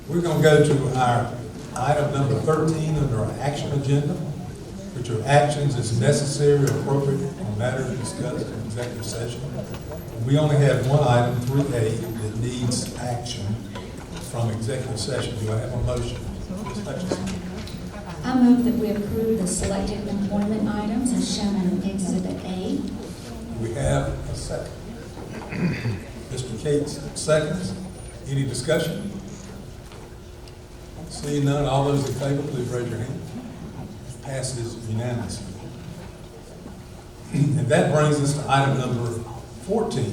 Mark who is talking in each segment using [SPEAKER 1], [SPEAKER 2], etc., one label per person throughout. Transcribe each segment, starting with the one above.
[SPEAKER 1] We're going to go to our item number 13 under our action agenda, which are actions as necessary or appropriate on matters discussed in executive session. We only have one item, 3A, that needs action from executive session. Do I have a motion? Ms. Hutchinson.
[SPEAKER 2] I move that we approve the selected employment items as shown in Exhibit A.
[SPEAKER 1] We have a second. Mr. Cates seconds. Any discussion? Seeing none, all those in favor, please raise your hand. Passes unanimously. And that brings us to item number 14,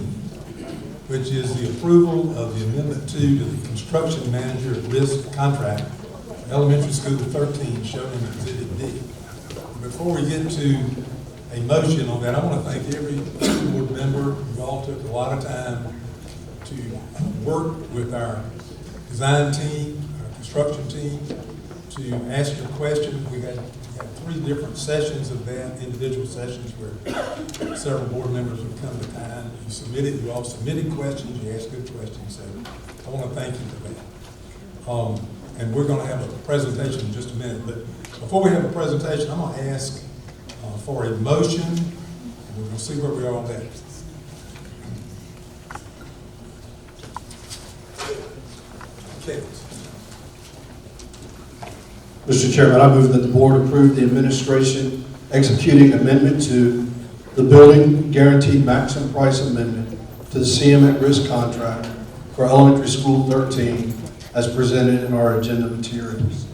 [SPEAKER 1] which is the approval of the Amendment 2 to the Construction Manager at Risk Contract for Elementary School 13, shown in Exhibit D. Before we get to a motion on that, I want to thank every board member. You all took a lot of time to work with our design team, our construction team, to ask your questions. We had 3 different sessions of that, individual sessions where several board members would come to time. You all submitted questions, you asked good questions, so I want to thank you for that. And we're going to have a presentation in just a minute, but before we have a presentation, I'm going to ask for a motion, and we're going to see where we are on that. Okay.
[SPEAKER 3] Mr. Chairman, I move that the board approve the administration executing amendment to the building guaranteed maximum price amendment to the CM at risk contract for elementary school 13 as presented in our agenda materials.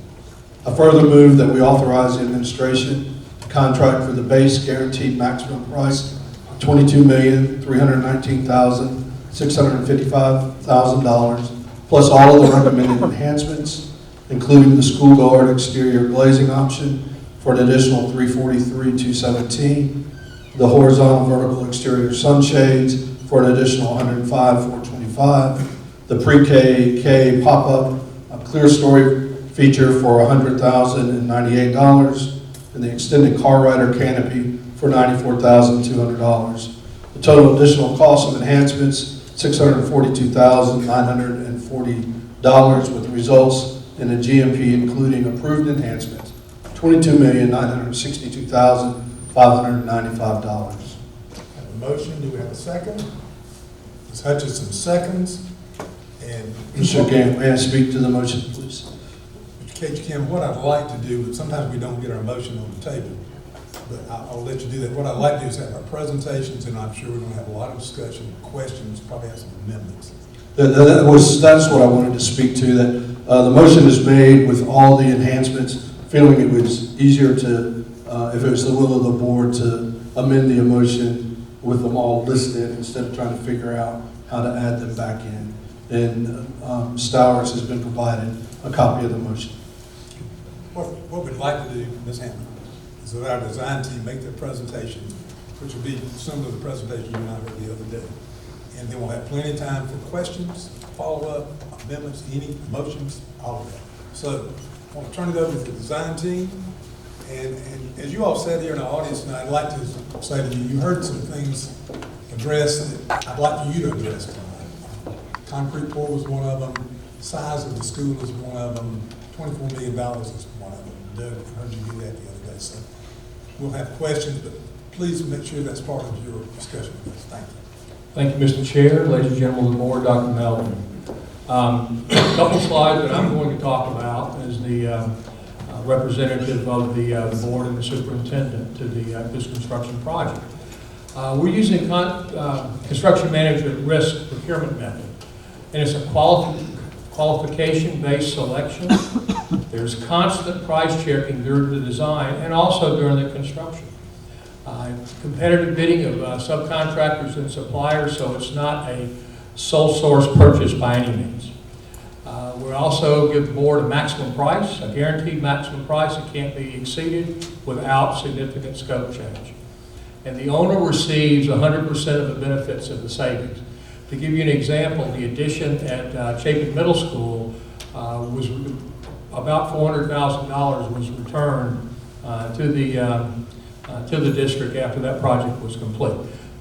[SPEAKER 3] I further move that we authorize the administration to contract for the base guaranteed maximum price of $22,319,655,000 plus all of the recommended enhancements, including the school guard exterior glazing option for an additional $343,217, the horizontal vertical exterior sunshades for an additional $105,425, the pre-K pop-up clear story feature for $100,098, and the extended car rider canopy for $94,200. The total additional cost of enhancements, $642,940, with results in a GMP including approved enhancements, $22,962,595.
[SPEAKER 1] Have a motion, do we have a second? Ms. Hutchinson seconds. And
[SPEAKER 3] Mr. Camp, may I speak to the motion, please?
[SPEAKER 1] Mr. Cage Kim, what I'd like to do, and sometimes we don't get our motion on the table, but I'll let you do that. What I'd like to do is have our presentations, and I'm sure we're going to have a lot of discussion, questions, probably have some amendments.
[SPEAKER 3] That's what I wanted to speak to, that the motion is made with all the enhancements, feeling it was easier to, if it was the will of the board, to amend the motion with them all listed instead of trying to figure out how to add them back in. And Stowers has been provided a copy of the motion.
[SPEAKER 1] What we'd like to do, Ms. Hammond, is that our design team make their presentation, which will be similar to the presentation you and I heard the other day. And then we'll have plenty of time for questions, follow-up, amendments, any motions, all of that. So I want to turn it over to the design team. And as you all sat here in the audience tonight, I'd like to say to you, you heard some things addressed that I'd like for you to address tonight. Concrete pour was one of them. Size of the school is one of them. $24 million is one of them. Doug, I heard you do that the other day. So we'll have questions, but please make sure that's part of your discussion with us. Thank you.
[SPEAKER 4] Thank you, Mr. Chair, ladies and gentlemen of the board, Dr. Melvin. A couple slides that I'm going to talk about as the representative of the board and the superintendent to this construction project. We're using construction manager at risk procurement method, and it's a qualification-based selection. There's constant price checking during the design and also during the construction. Competitive bidding of subcontractors and suppliers, so it's not a sole source purchase by any means. We also give the board a maximum price, a guaranteed maximum price that can't be exceeded without significant scope change. And the owner receives 100% of the benefits of the savings. To give you an example, the addition at Chapin Middle School was about $400,000 was returned to the district after that project was complete.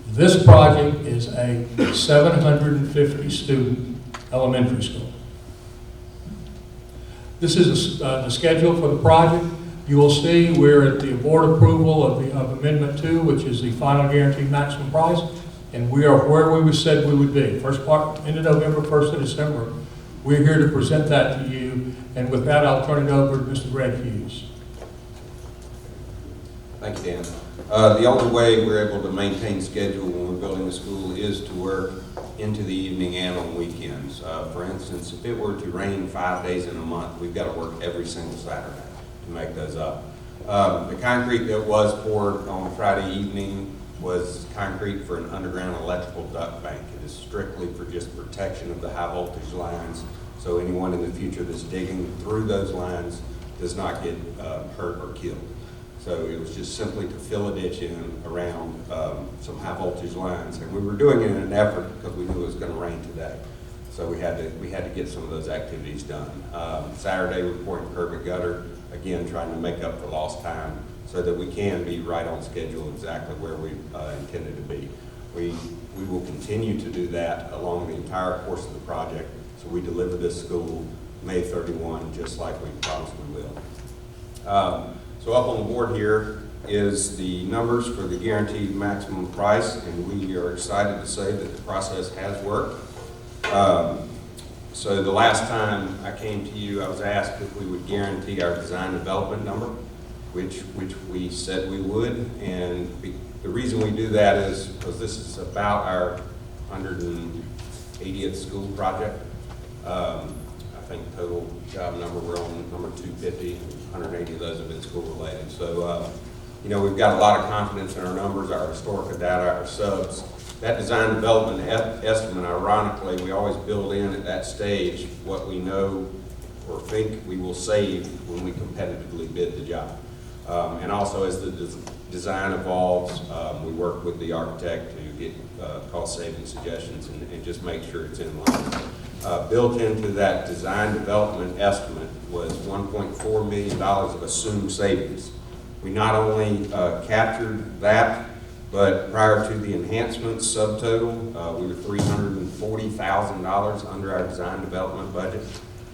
[SPEAKER 4] This project is a 750 student elementary school. This is the schedule for the project. You will see we're at the board approval of Amendment 2, which is the final guaranteed maximum price, and we are where we said we would be. First part, end of November, 1st of December. We're here to present that to you, and with that, I'll turn it over to Mr. Brad Hughes.
[SPEAKER 5] Thank you, Dan. The only way we're able to maintain schedule when we're building a school is to work into the evening and on weekends. For instance, if it were to rain 5 days in a month, we've got to work every single Saturday to make those up. The concrete that was poured on Friday evening was concrete for an underground electrical duct bank. It is strictly for just protection of the high voltage lines, so anyone in the future that's digging through those lines does not get hurt or killed. So it was just simply to fill a ditch in around some high voltage lines, and we were doing it in an effort because we knew it was going to rain today. So we had to get some of those activities done. Saturday we're pouring curb and gutter, again trying to make up for lost time so that we can be right on schedule exactly where we intended to be. We will continue to do that along the entire course of the project, so we deliver this school May 31 just like we promised we will. So up on the board here is the numbers for the guaranteed maximum price, and we are excited to say that the process has worked. So the last time I came to you, I was asked if we would guarantee our design development number, which we said we would, and the reason we do that is because this is about our 180th school project. I think total job number, we're on number 250, 180 of those have been school related. So, you know, we've got a lot of confidence in our numbers, our historical data, our subs. That design development estimate, ironically, we always build in at that stage what we know or think we will save when we competitively bid the job. And also as the design evolves, we work with the architect to get cost saving suggestions and just make sure it's in line. Built into that design development estimate was $1.4 million of assumed savings. We not only captured that, but prior to the enhancements subtotal, we were $340,000 under our design development budget,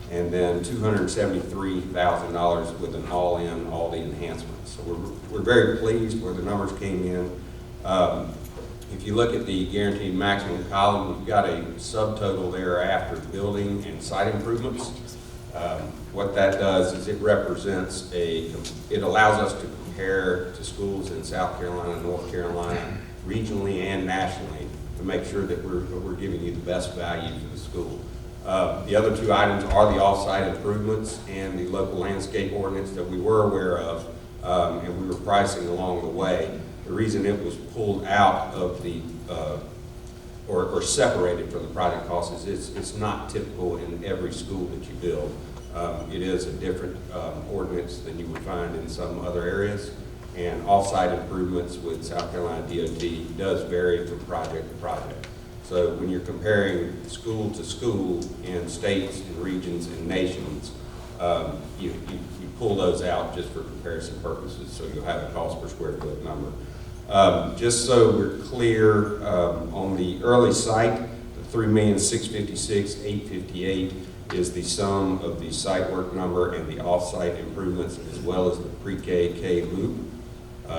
[SPEAKER 5] and then $273,000 with an all-in, all the enhancements. So we're very pleased where the numbers came in. If you look at the guaranteed maximum column, we've got a subtotal there after building and site improvements. What that does is it represents it allows us to compare to schools in South Carolina, North Carolina, regionally and nationally to make sure that we're giving you the best value for the school. The other two items are the off-site improvements and the local landscape ordinance that we were aware of, and we were pricing along the way. The reason it was pulled out of the, or separated from the project cost is it's not typical in every school that you build. It is a different ordinance than you would find in some other areas, and off-site improvements with South Carolina DOT does vary from project to project. So when you're comparing school to school in states and regions and nations, you pull those out just for comparison purposes, so you'll have a cost per square foot number. Just so we're clear, on the early site, the $3,656,858 is the sum of the site work number and the off-site improvements as well as the pre-K loop.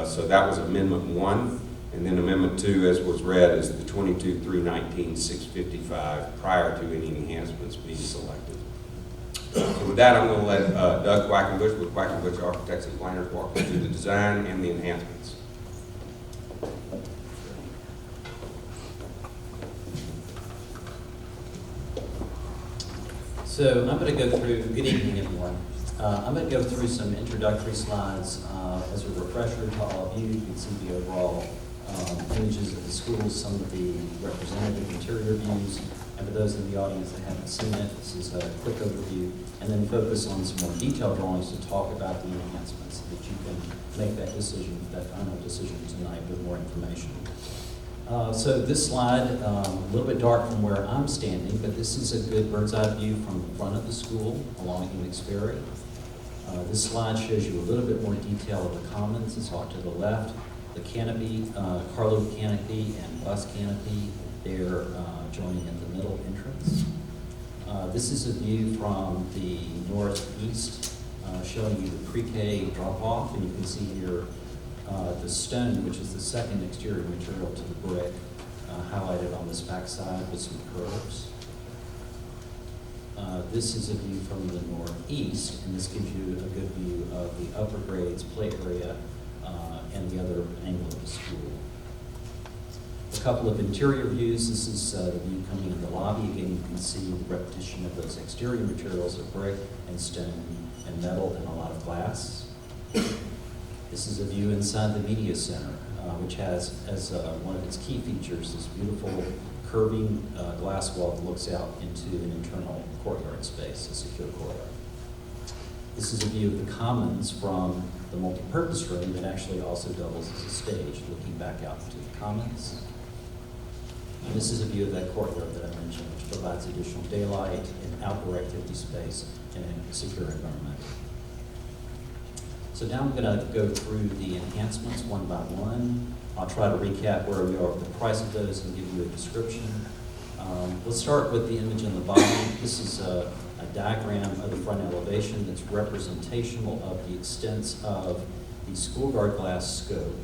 [SPEAKER 5] So that was Amendment 1. And then Amendment 2, as was read, is the $22,319,655 prior to any enhancements being selected. So with that, I'm going to let Doug Quackenbush with Quackenbush Architects and Planners walk you through the design and the enhancements.
[SPEAKER 6] So I'm going to go through, good evening everyone. I'm going to go through some introductory slides as a refresher to all of you. You can see the overall images of the schools, some of the representative interior views, and for those in the audience that haven't seen it, this is a quick overview, and then focus on some more detailed drawings to talk about the enhancements so that you can make that decision, that final decision tonight with more information. So this slide, a little bit dark from where I'm standing, but this is a good bird's eye view from the front of the school along Enix Ferry. This slide shows you a little bit more detail of the commons. It's off to the left. The canopy, carload canopy and bus canopy, they're joining at the middle entrance. This is a view from the northeast, showing you the pre-K drop-off, and you can see here the stone, which is the second exterior material to the brick, highlighted on this backside with some curves. This is a view from the northeast, and this gives you a good view of the upper grades play area and the other angle of the school. A couple of interior views. This is the view coming in the lobby. Again, you can see the repetition of those exterior materials of brick and stone and metal and a lot of glass. This is a view inside the media center, which has as one of its key features this beautiful curving glass wall that looks out into an internal courtyard space, a secure courtyard. This is a view of the commons from the multi-purpose room that actually also doubles as a stage, looking back out into the commons. And this is a view of that courtyard that I mentioned, which provides additional daylight and outdoor activity space in a secure environment. So now I'm going to go through the enhancements one by one. I'll try to recap where we are with the price of those and give you a description. Let's start with the image on the bottom. This is a diagram of the front elevation that's representational of the extent of the school guard glass scope,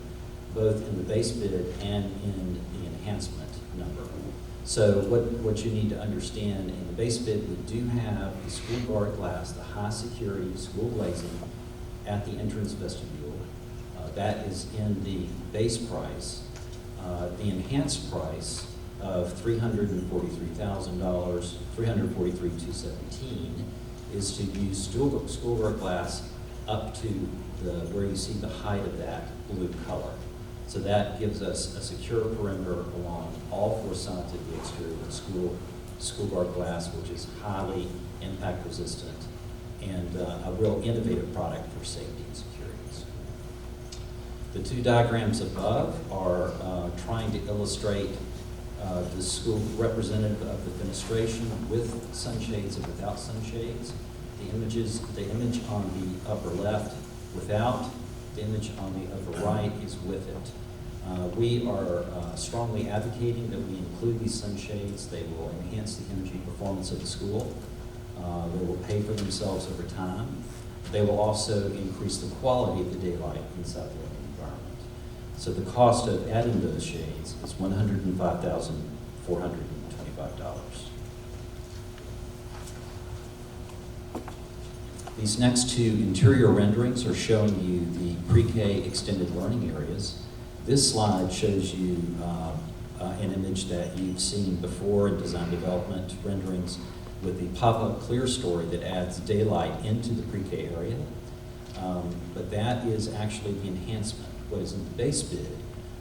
[SPEAKER 6] both in the base bid and in the enhancement number. So what you need to understand, in the base bid, we do have the school guard glass, the high security school glazing at the entrance vestibule. That is in the base price. The enhanced price of $343,000, $343,217, is to use school guard glass up to where you see the height of that blue color. So that gives us a secure perimeter along all four sides of the exterior of the school guard glass, which is highly impact resistant and a real innovative product for safety and security. The two diagrams above are trying to illustrate the school representative of the fenestration with sunshades and without sunshades. The image on the upper left without, the image on the upper right is with it. We are strongly advocating that we include these sunshades. They will enhance the energy performance of the school. They will pay for themselves over time. They will also increase the quality of the daylight inside the living environment. So the cost of adding those shades is $105,425. These next two interior renderings are showing you the pre-K extended learning areas. This slide shows you an image that you've seen before in design development renderings with the pop-up clear story that adds daylight into the pre-K area. But that is actually the enhancement. What is in the base bid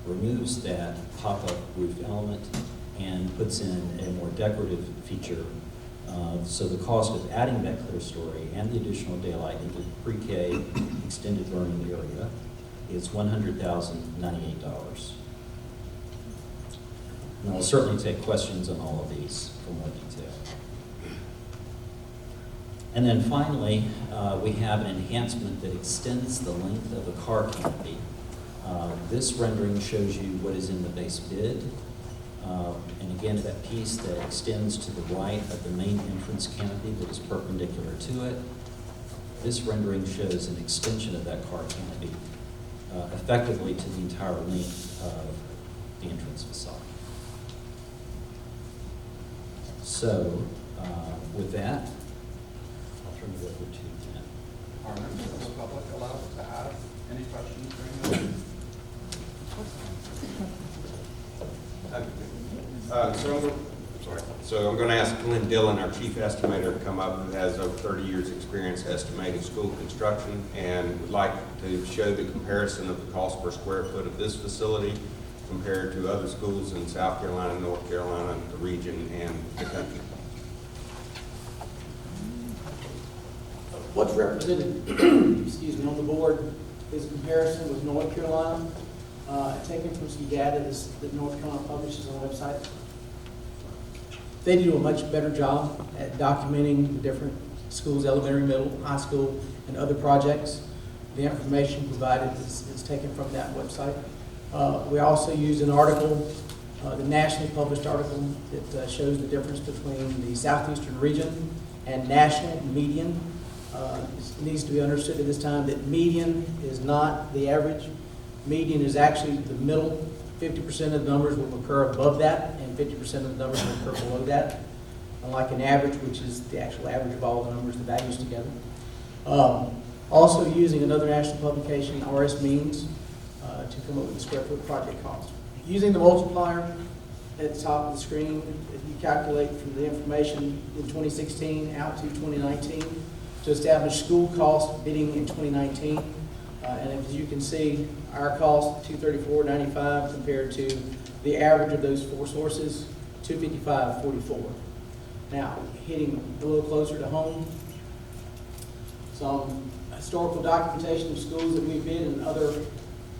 [SPEAKER 6] removes that pop-up roof element and puts in a more decorative feature. So the cost of adding that clear story and the additional daylight into the pre-K extended learning area is $100,098. And I'll certainly take questions on all of these for more detail. And then finally, we have an enhancement that extends the length of the car canopy. This rendering shows you what is in the base bid. And again, that piece that extends to the right of the main entrance canopy that is perpendicular to it. This rendering shows an extension of that car canopy effectively to the entire length of the entrance facade. So with that, I'll turn it over to Ken.
[SPEAKER 7] Are members of the public allowed to ask any questions during the
[SPEAKER 5] So I'm going to ask Glenn Dillon, our chief estimator, to come up, who has over 30 years' experience estimating school construction, and would like to show the comparison of the cost per square foot of this facility compared to other schools in South Carolina, North Carolina, the region, and the country.
[SPEAKER 8] What's represented, excuse me, on the board is a comparison with North Carolina, taken from some data that North Carolina publishes on the website. They do a much better job at documenting the different schools, elementary, middle, high school, and other projects. The information provided is taken from that website. We also use an article the nationally published article that shows the difference between the southeastern region and national median. It needs to be understood at this time that median is not the average. Median is actually the middle. 50% of the numbers will occur above that, and 50% of the numbers will occur below that. Unlike an average, which is the actual average of all the numbers, the values together. Also using another national publication, RS Means, to come up with the square foot project cost. Using the multiplier at the top of the screen, if you calculate from the information in 2016 out to 2019 to establish school cost bidding in 2019. And as you can see, our cost, $234.95 compared to the average of those four sources, $255.44. Now, hitting a little closer to home, some historical documentation of schools that we bid and other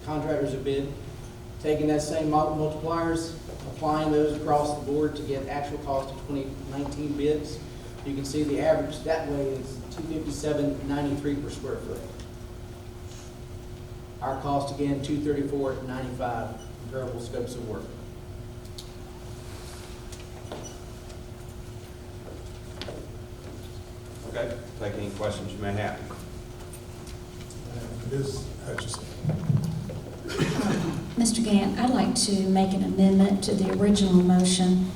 [SPEAKER 8] contractors have bid, taking that same multipliers, applying those across the board to get actual cost of 2019 bids. You can see the average that way is $257.93 per square foot. Our cost again, $234.95, comparable scopes of work.
[SPEAKER 5] Okay, take any questions you may have.
[SPEAKER 1] Ms. Hutchison.
[SPEAKER 2] Mr. Gant, I'd like to make an amendment to the original motion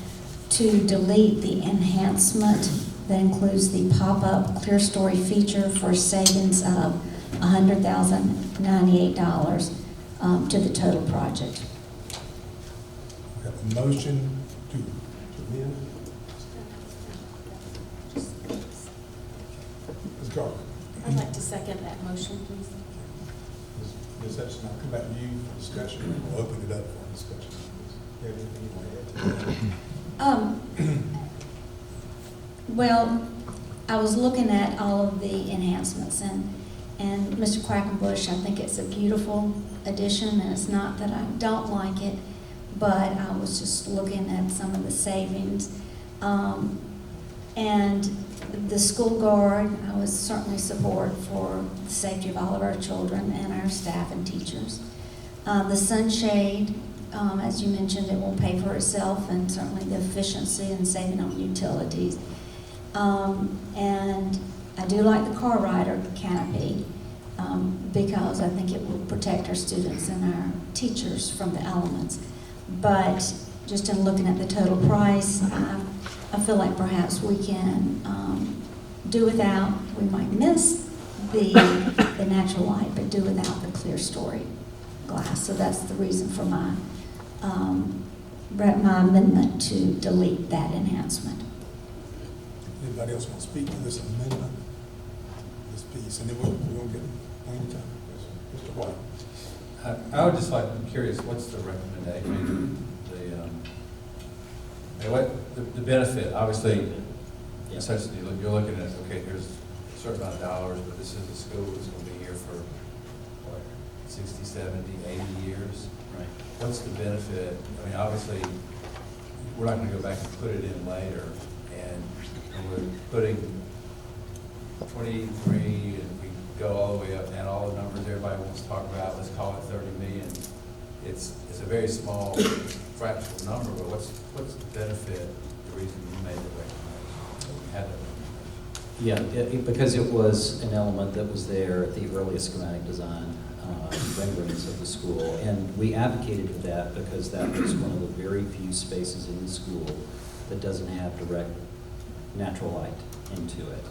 [SPEAKER 2] to delete the enhancement that includes the pop-up clear story feature for savings of $100,098 to the total project.
[SPEAKER 1] We have a motion to amend. Ms. Carter.
[SPEAKER 9] I'd like to second that motion, please.
[SPEAKER 1] Ms. Hutchison, I'll come back to you for discussion. We'll open it up for discussion. You have anything you want to add to that?
[SPEAKER 2] Well, I was looking at all of the enhancements, and Mr. Quackenbush, I think it's a beautiful addition, and it's not that I don't like it, but I was just looking at some of the savings. And the school guard, I was certainly support for the safety of all of our children and our staff and teachers. The sunshade, as you mentioned, it will pay for itself, and certainly the efficiency and saving on utilities. And I do like the car rider canopy because I think it will protect our students and our teachers from the elements. But just in looking at the total price, I feel like perhaps we can do without, we might miss the natural light, but do without the clear story glass. So that's the reason for my amendment to delete that enhancement.
[SPEAKER 1] Anybody else want to speak to this amendment, this piece? And then we'll get one time. Mr. White.
[SPEAKER 10] I would just like, I'm curious, what's the recommendation? The benefit, obviously, essentially, you're looking at, okay, here's a certain amount of dollars, but this is a school that's going to be here for, what, 60, 70, 80 years?
[SPEAKER 6] Right.
[SPEAKER 10] What's the benefit? I mean, obviously, we're not going to go back and put it in later, and we're putting 23, and we go all the way up, and all the numbers everybody wants to talk about, let's call it 30 million. It's a very small fractional number, but what's the benefit, the reason you made the recommendation? You had that recommendation.
[SPEAKER 6] Yeah, because it was an element that was there at the earliest schematic design renderings of the school. And we advocated for that because that was one of the very few spaces in the school that doesn't have direct natural light into it.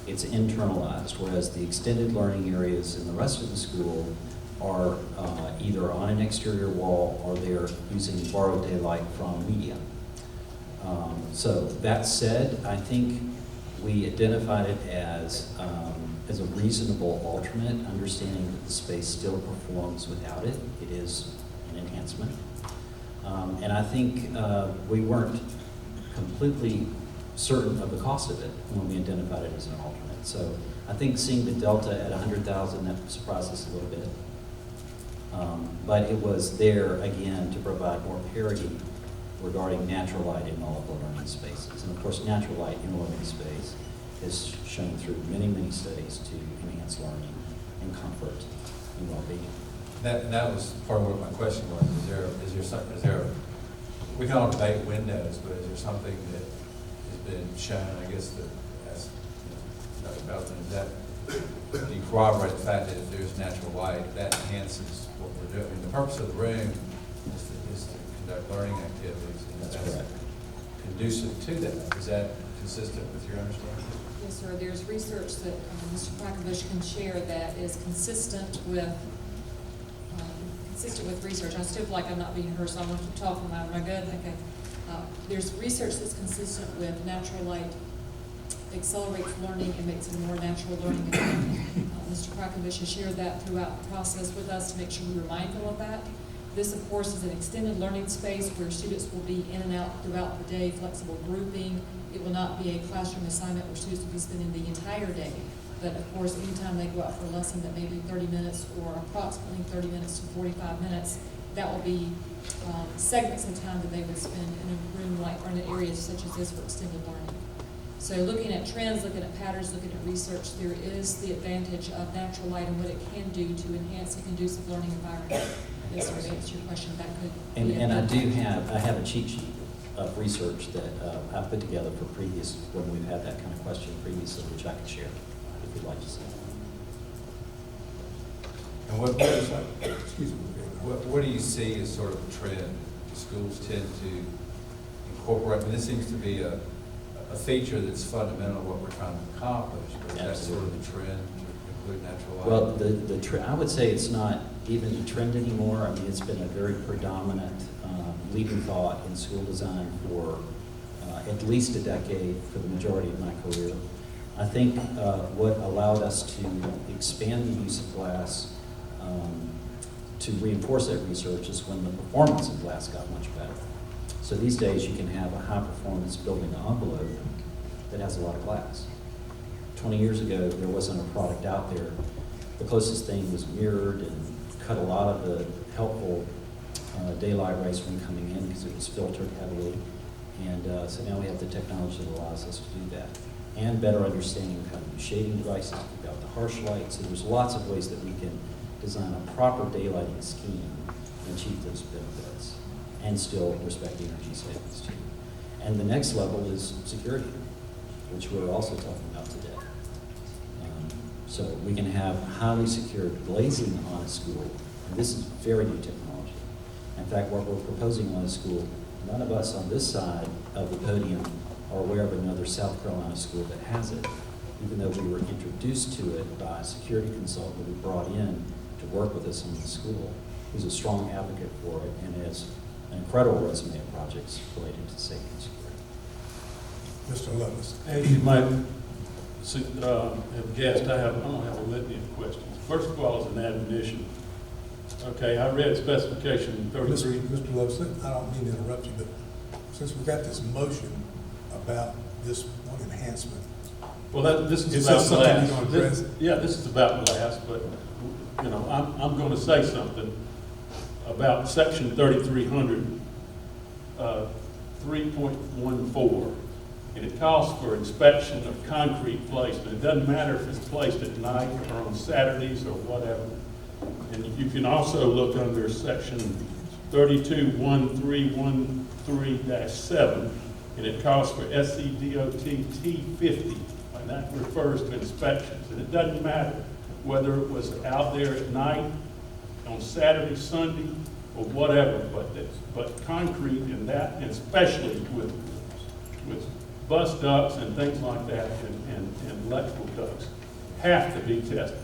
[SPEAKER 6] It's internalized, whereas the extended learning areas in the rest of the school are either on an exterior wall or they're using borrowed daylight from media. So that said, I think we identified it as a reasonable alternate, understanding that the space still performs without it. It is an enhancement. And I think we weren't completely certain of the cost of it when we identified it as an alternate. So I think seeing the delta at 100,000, that surprised us a little bit. But it was there, again, to provide more parity regarding natural light in all of the learning spaces. And of course, natural light in a learning space is shown through many, many studies to enhance learning and comfort and well-being.
[SPEAKER 10] That was part of what my question was. Is there we can all debate windows, but is there something that has been shown, I guess, that, as, Dr. Belton, is that you corroborate the fact that if there's natural light, that enhances what we're doing? I mean, the purpose of the room is to conduct learning activities. And
[SPEAKER 6] That's correct.
[SPEAKER 10] conducive to that. Is that consistent with your understanding?
[SPEAKER 9] Yes, sir. There's research that Mr. Quackenbush can share that is consistent with research. I still feel like I'm not being heard, so I'm going to keep talking. Am I good? Okay. There's research that's consistent with natural light accelerates learning and makes it a more natural learning environment. Mr. Quackenbush has shared that throughout the process with us to make sure we were mindful of that. This, of course, is an extended learning space where students will be in and out throughout the day, flexible grouping. It will not be a classroom assignment where students will be spending the entire day. But of course, anytime they go out for a lesson that may be 30 minutes or approximately 30 minutes to 45 minutes, that will be segments of time that they would spend in a room like, or in an area such as this for extended learning. So looking at trends, looking at patterns, looking at research, there is the advantage of natural light and what it can do to enhance a conducive learning environment. Yes, sir, to answer your question, that could be
[SPEAKER 6] And I have a cheat sheet of research that I've put together for previous, when we've had that kind of question previously, which I could share if you'd like to see.
[SPEAKER 10] And what do you see as sort of a trend? Do schools tend to incorporate, I mean, this seems to be a feature that's fundamental to what we're trying to accomplish, but is that sort of the trend to include natural light?
[SPEAKER 6] Well, I would say it's not even a trend anymore. I mean, it's been a very predominant leading thought in school design for at least a decade for the majority of my career. I think what allowed us to expand the use of glass to reinforce that research is when the performance of glass got much better. So these days you can have a high-performance building envelope that has a lot of glass. 20 years ago, there wasn't a product out there. The closest thing was mirrored and cut a lot of the helpful daylight rays from coming in because it was filtered heavily. And so now we have the technology that allows us to do that. And better understanding of how to use shading devices, we've got the harsh light. So there's lots of ways that we can design a proper daylighting scheme and achieve those benefits and still respect the energy savings too. And the next level is security, which we're also talking about today. So we can have highly secured glazing on a school, and this is very new technology. In fact, what we're proposing on a school, none of us on this side of the podium are aware of another South Carolina school that has it, even though we were introduced to it by a security consultant that we brought in to work with us on the school, who's a strong advocate for it and has an incredible resume of projects related to safety and security.
[SPEAKER 1] Mr. Lovelace.
[SPEAKER 11] As you might have guessed, I don't have a litany of questions. First of all, as an admonition, okay, I read specification 33.
[SPEAKER 1] Mr. Lovelace, I don't mean to interrupt you, but since we've got this motion about this one enhancement,
[SPEAKER 11] Well, this is
[SPEAKER 1] Is
[SPEAKER 11] about
[SPEAKER 1] this something
[SPEAKER 11] glass.
[SPEAKER 1] you're gonna address?
[SPEAKER 11] Yeah, this is about glass, but, you know, I'm going to say something about section 3300, 3.14. And it calls for inspection of concrete placement. It doesn't matter if it's placed at night or on Saturdays or whatever. And you can also look under section 321313-7, and it calls for SCDOT T50, and that refers to inspections. And it doesn't matter whether it was out there at night, on Saturday, Sunday, or whatever, but concrete and that, and especially with bus ducts and things like that, and electrical ducts, have to be tested.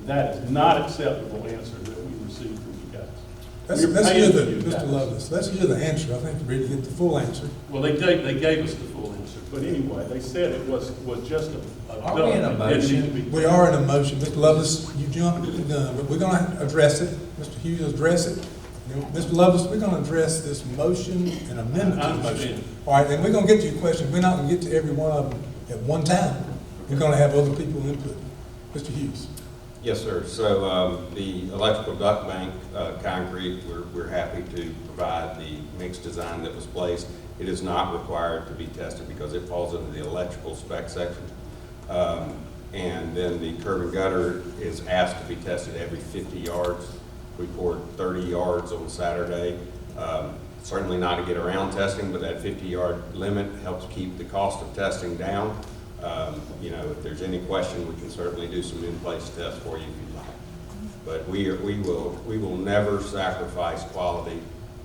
[SPEAKER 11] That is not acceptable answer that we received from you guys.
[SPEAKER 1] let's
[SPEAKER 11] We're
[SPEAKER 1] hear
[SPEAKER 11] paying
[SPEAKER 1] the,
[SPEAKER 11] for you
[SPEAKER 1] Mr.
[SPEAKER 11] guys.
[SPEAKER 1] Lovelace, let's hear the answer. I think we're ready to get the full answer.
[SPEAKER 11] Well, they gave us the full answer, but anyway, they said it was just a
[SPEAKER 10] Are we in a
[SPEAKER 11] duct. It didn't need to
[SPEAKER 10] motion?
[SPEAKER 11] be-
[SPEAKER 1] We are in a motion. Mr. Lovelace, you jumped the gun, but we're gonna address it. Mr. Hughes will address it. You know, Mr. Lovelace, we're gonna address this motion and amendment to the
[SPEAKER 11] I
[SPEAKER 1] motion.
[SPEAKER 11] understand.
[SPEAKER 1] All right, and we're gonna get to your question. We're not gonna get to every one of them at one time. We're gonna have other people input. Mr. Hughes.
[SPEAKER 5] Yes, sir. So the electrical duct bank concrete, we're happy to provide the mixed design that was placed. It is not required to be tested because it falls into the electrical spec section. And then the curb and gutter is asked to be tested every 50 yards. We poured 30 yards on Saturday. certainly not to get around testing, but that 50-yard limit helps keep the cost of testing down. You know, if there's any question, we can certainly do some in-place tests for you if you'd like. But we will never sacrifice quality,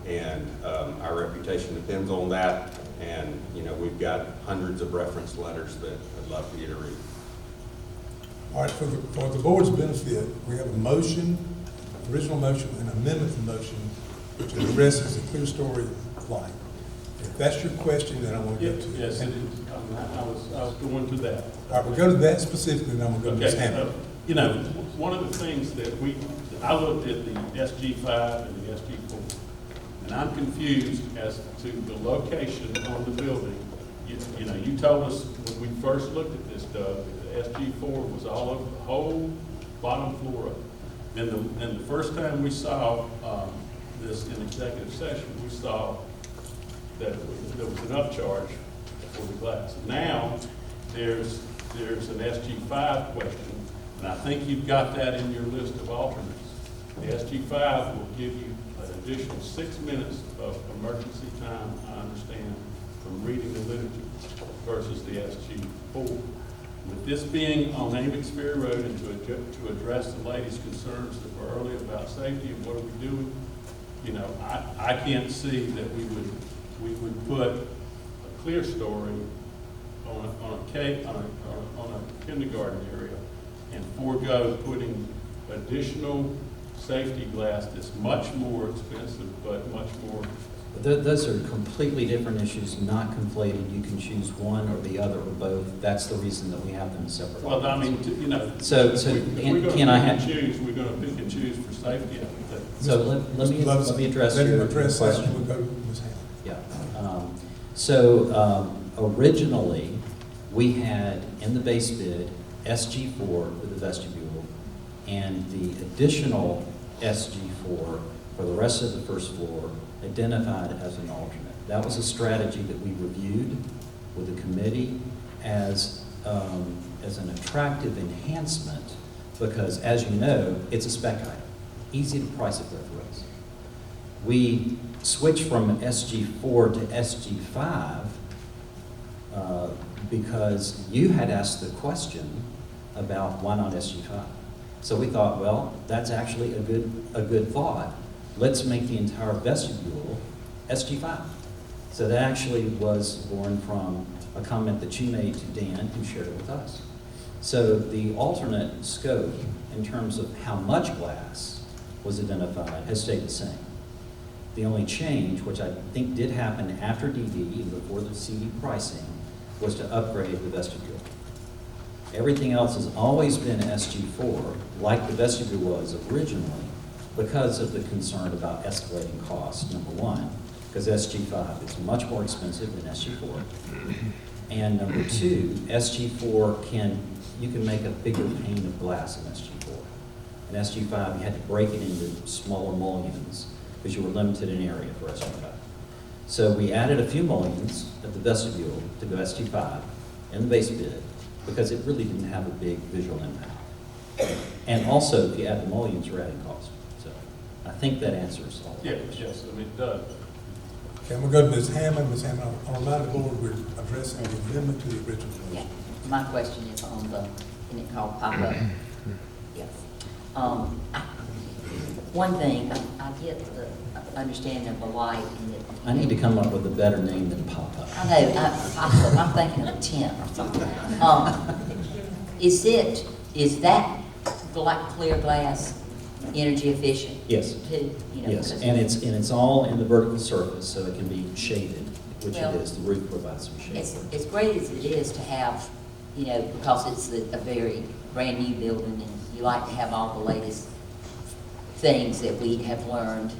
[SPEAKER 5] and our reputation depends on that. And, you know, we've got hundreds of reference letters that I'd love for you to read.
[SPEAKER 1] All right, for the board's benefit, we have a motion, original motion, and amendment to the motion, which addresses the clear story light. If that's your question, then I want to go to it.
[SPEAKER 11] Yes, it is. I was going to that.
[SPEAKER 1] All right, we'll go to that specifically, and then we'll go to Ms.
[SPEAKER 11] Okay,
[SPEAKER 1] Hammond.
[SPEAKER 11] you know, one of the things that I looked at the SG5 and the SG4, and I'm confused as to the location on the building. You know, you told us when we first looked at this, Doug, that the SG4 was all over the whole bottom floor of it. And the first time we saw this in executive session, we saw that there was an upcharge for the glass. Now, there's an SG5 question, and I think you've got that in your list of alternates. The SG5 will give you an additional 6 minutes of emergency time, I understand, from reading the literature versus the SG4. With this being on Amix Ferry Road and to address the ladies' concerns that were earlier about safety and what are we doing, you know, I can't see that we would put a clear story on a kindergarten area and forego putting additional safety glass that's much more expensive, but much more.
[SPEAKER 6] Those are completely different issues, not conflated. You can choose one or the other or both. That's the reason that we have them separate.
[SPEAKER 11] Well, I mean, you know,
[SPEAKER 6] So,
[SPEAKER 11] if we're going to
[SPEAKER 6] can I
[SPEAKER 11] pick and
[SPEAKER 6] have?
[SPEAKER 11] choose, we're going to pick and choose for safety. I think.
[SPEAKER 6] So let me address
[SPEAKER 1] Let him
[SPEAKER 6] your
[SPEAKER 1] address that,
[SPEAKER 6] question.
[SPEAKER 1] and we'll go to Ms. Hammond.
[SPEAKER 6] Yeah. Originally, we had in the base bid SG4 with the vestibule and the additional SG4 for the rest of the first floor identified as an alternate. That was a strategy that we reviewed with the committee as an attractive enhancement because, as you know, it's a spec item. Easy to price it both ways. We switched from SG4 to SG5 because you had asked the question about why not SG5. So we thought, well, that's actually a good thought. Let's make the entire vestibule SG5. So that actually was born from a comment that you made to Dan, who shared it with us. So the alternate scope in terms of how much glass was identified has stayed the same. The only change, which I think did happen after DD and before the CD pricing, was to upgrade the vestibule. Everything else has always been SG4, like the vestibule was originally, because of the concern about escalating costs, number one, because SG5 is much more expensive than SG4. And number two, SG4 you can make a bigger pane of glass in SG4. In SG5, you had to break it into smaller mullions because you were limited in area for SG5. So we added a few mullions at the vestibule to go SG5 in the base bid because it really didn't have a big visual impact. And also, if you add the mullions, you're adding cost. So I think that answers all of
[SPEAKER 11] Yeah,
[SPEAKER 6] it.
[SPEAKER 11] yes, I mean, it does.
[SPEAKER 1] Okay, we'll go to Ms. Hammond. Ms. Hammond, I'll remind the board we're addressing the amendment to the original
[SPEAKER 12] Yeah,
[SPEAKER 1] motion.
[SPEAKER 12] my question is on the, isn't it called pop-up? Yes. One thing, I get the understanding of the light and it.
[SPEAKER 6] I need to come up with a better name than pop-up.
[SPEAKER 12] I know, I'm thinking of a tent or something. Is that clear glass energy efficient?
[SPEAKER 6] Yes.
[SPEAKER 12] Too, you know,
[SPEAKER 6] Yes,
[SPEAKER 12] because-
[SPEAKER 6] and it's all in the vertical surface, so it can be shaded, which
[SPEAKER 12] Well,
[SPEAKER 6] it is. The roof provides some shade.
[SPEAKER 12] As great as it is to have, you know, because it's a very brand-new building, and you like to have all the latest things that we have learned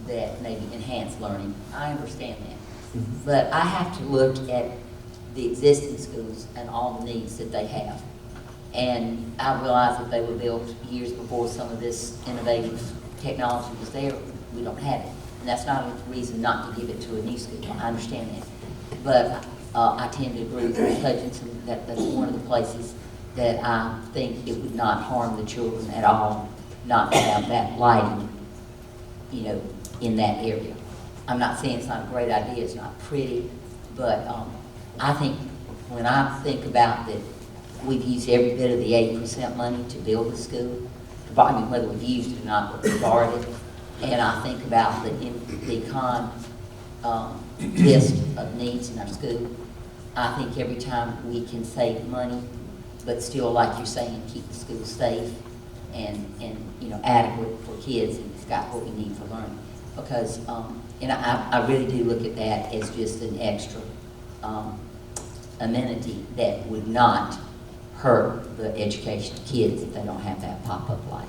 [SPEAKER 12] that maybe enhance learning. I understand that.
[SPEAKER 6] Mhm.
[SPEAKER 12] But I have to look at the existing schools and all the needs that they have. And I realize that they were built years before some of this innovative technology was there. We don't have it. And that's not a reason not to give it to a new school. I understand that. But I tend to agree with Ms. Hutchinson that that's one of the places that I think it would not harm the children at all not to have that lighting, you know, in that area. I'm not saying it's not a great idea, it's not pretty, but I think, when I think about that, we've used every bit of the 8% money to build the school, I mean, whether we've used it or not, but we borrowed it, and I think about the list of needs in our school, I think every time we can save money, but still, like you're saying, keep the school safe and adequate for kids, and it's got what we need for learning. Because, and I really do look at that as just an extra amenity that would not hurt the education of kids if they don't have that pop-up light.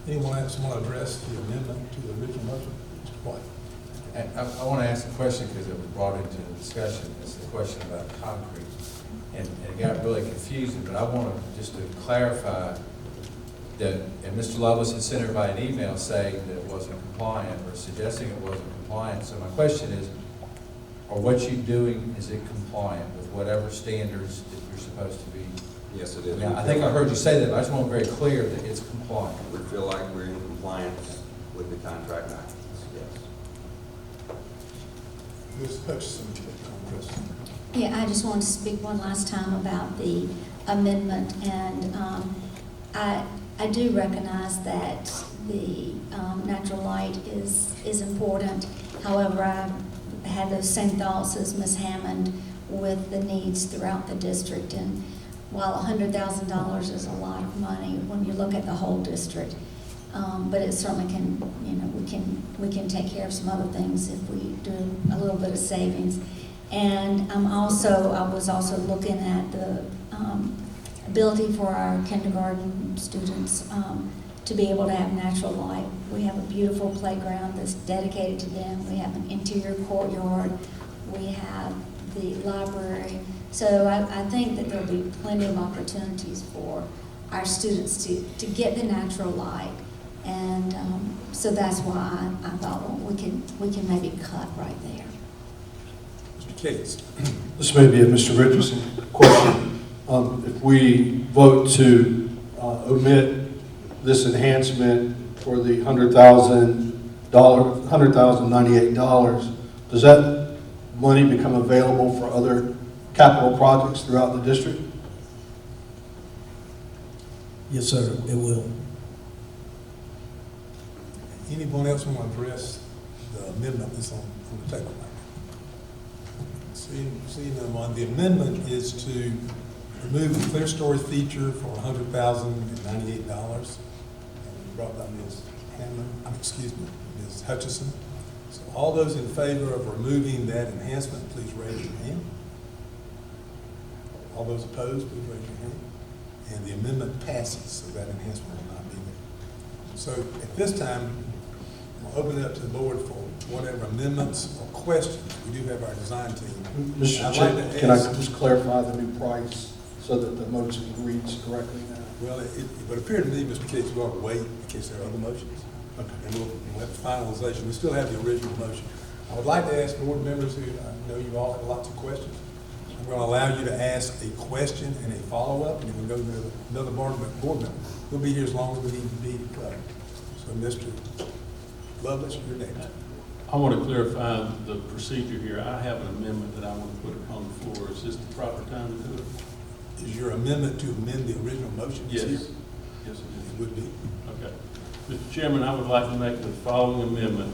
[SPEAKER 1] Anyone else want to address the amendment to the original motion? Mr. White?
[SPEAKER 10] And I want to ask a question because it was brought into the discussion. It's the question about concrete. And it got really confusing, but I want to just to clarify that, and Mr. Lovelace had sent everybody an email saying that it wasn't compliant or suggesting it wasn't compliant. So my question is, are what you're doing, is it compliant with whatever standards that you're supposed to be?
[SPEAKER 5] Yes, it is.
[SPEAKER 10] Now, I think I heard you say that, but I just want to be very clear that it's compliant.
[SPEAKER 5] We feel like we're in compliance with the contract documents, yes.
[SPEAKER 1] Ms. Hutchison, question.
[SPEAKER 2] Yeah, I just wanted to speak one last time about the amendment, and I do recognize that the natural light is important. However, I had those same thoughts as Ms. Hammond with the needs throughout the district, and while $100,000 is a lot of money when you look at the whole district, but it certainly can, we can take care of some other things if we do a little bit of savings. And I was also looking at the ability for our kindergarten students to be able to have natural light. We have a beautiful playground that's dedicated to them. We have an interior courtyard. We have the library. So I think that there'll be plenty of opportunities for our students to get the natural light. And so that's why I thought, well, we can maybe cut right there.
[SPEAKER 1] Mr. Cates?
[SPEAKER 3] This may be a Mr. Richardson question. If we vote to omit this enhancement for the $100,098, does that money become available for other capital projects throughout the district?
[SPEAKER 13] Yes, sir, it will.
[SPEAKER 1] Anyone else want to address the amendment that's on the table right now? Seeing them on, the amendment is to remove the clear story feature for $100,098. Brought by Ms. Ms. Hutchison. So all those in favor of removing that enhancement, please raise your hand. All those opposed, please raise your hand. And the amendment passes, so that enhancement will not be there. So at this time, I'll open it up to the board for whatever amendments or questions. We do have our design team.
[SPEAKER 3] Mr. Chair, can I just clarify the new price so that the motion reads correctly now?
[SPEAKER 1] Well, it would appear to me, Mr. Cates, we ought to wait in case there are other motions.
[SPEAKER 3] Okay.
[SPEAKER 1] And we'll have finalization. We still have the original motion. I would like to ask board members who, I know you all have lots of questions. I'm going to allow you to ask a question and a follow-up, and then we'll go to another board member. We'll be here as long as we need to be to cover. So, Mr. Lovelace, you're next.
[SPEAKER 11] I want to clarify the procedure here. I have an amendment that I want to put upon the floor. Is this the proper time to do it?
[SPEAKER 1] Is your amendment to amend the original motion?
[SPEAKER 11] Yes.
[SPEAKER 1] Here?
[SPEAKER 11] Yes, it
[SPEAKER 1] It would be.
[SPEAKER 11] is. Okay. Mr. Chairman, I would like to make the following amendment,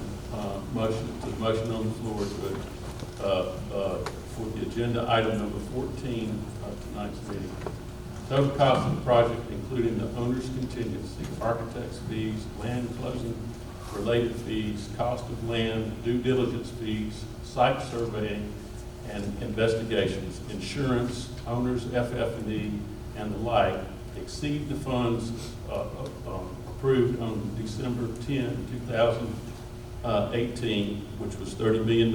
[SPEAKER 11] motion to the motion on the floor for the agenda item number 14 of tonight's meeting. Total cost of the project, including the owner's contingency, architect's fees, land closing related fees, cost of land, due diligence fees, site surveying, and investigations, insurance, owner's FF&E, and the like, exceed the funds approved on December 10, 2018, which was $30 million,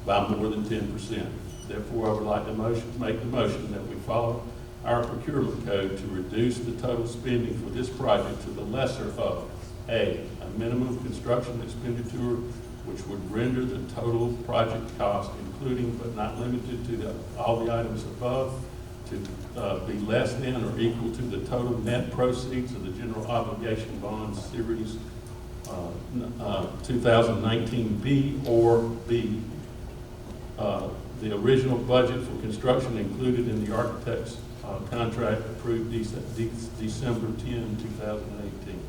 [SPEAKER 11] by more than 10%. Therefore, I would like to make the motion that we follow our procurement code to reduce the total spending for this project to the lesser of A minimum construction expenditure which would render the total project cost, including but not limited to all the items above, to be less than or equal to the total net proceeds of the general obligation bonds series 2019B or B. The original budget for construction included in the architect's contract approved December 10, 2018.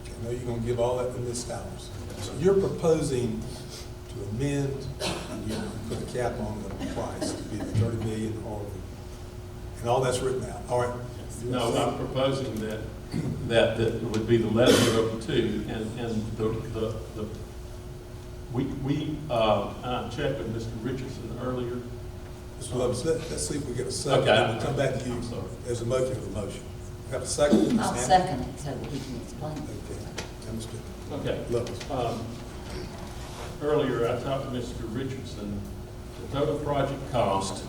[SPEAKER 1] I know you're gonna give all that to Ms. Stowers. So you're proposing to amend, and you put a cap on the price to be the 30 million or, and all that's written out, all right?
[SPEAKER 11] No, I'm proposing that would be the lesser of the two, and I checked with Mr. Richardson earlier.
[SPEAKER 1] Mr. Lovett, let's see if we get a second,
[SPEAKER 11] Okay.
[SPEAKER 1] and we'll come back to you as a motion of the motion. Have a second? Ms.
[SPEAKER 12] I'll
[SPEAKER 1] Hammond?
[SPEAKER 12] second it so that he can explain.
[SPEAKER 1] Okay, understood.
[SPEAKER 11] Okay.
[SPEAKER 1] Lovett.
[SPEAKER 11] Earlier, I talked to Mr. Richardson. The total project cost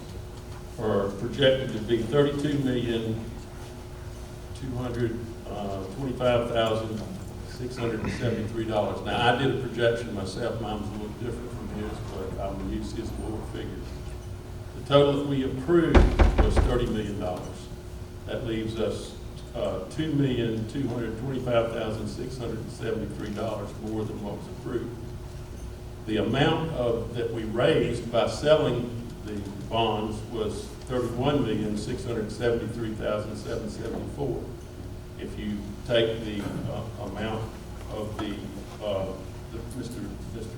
[SPEAKER 11] are projected to be $32,225,673. Now, I did a projection myself. Mine was a little different from his, but I'm going to use his lower figures. The total that we approved was $30 million. That leaves us $2,225,673 more than what was approved. The amount that we raised by selling the bonds was $31,673,774. If you take the amount of Mr.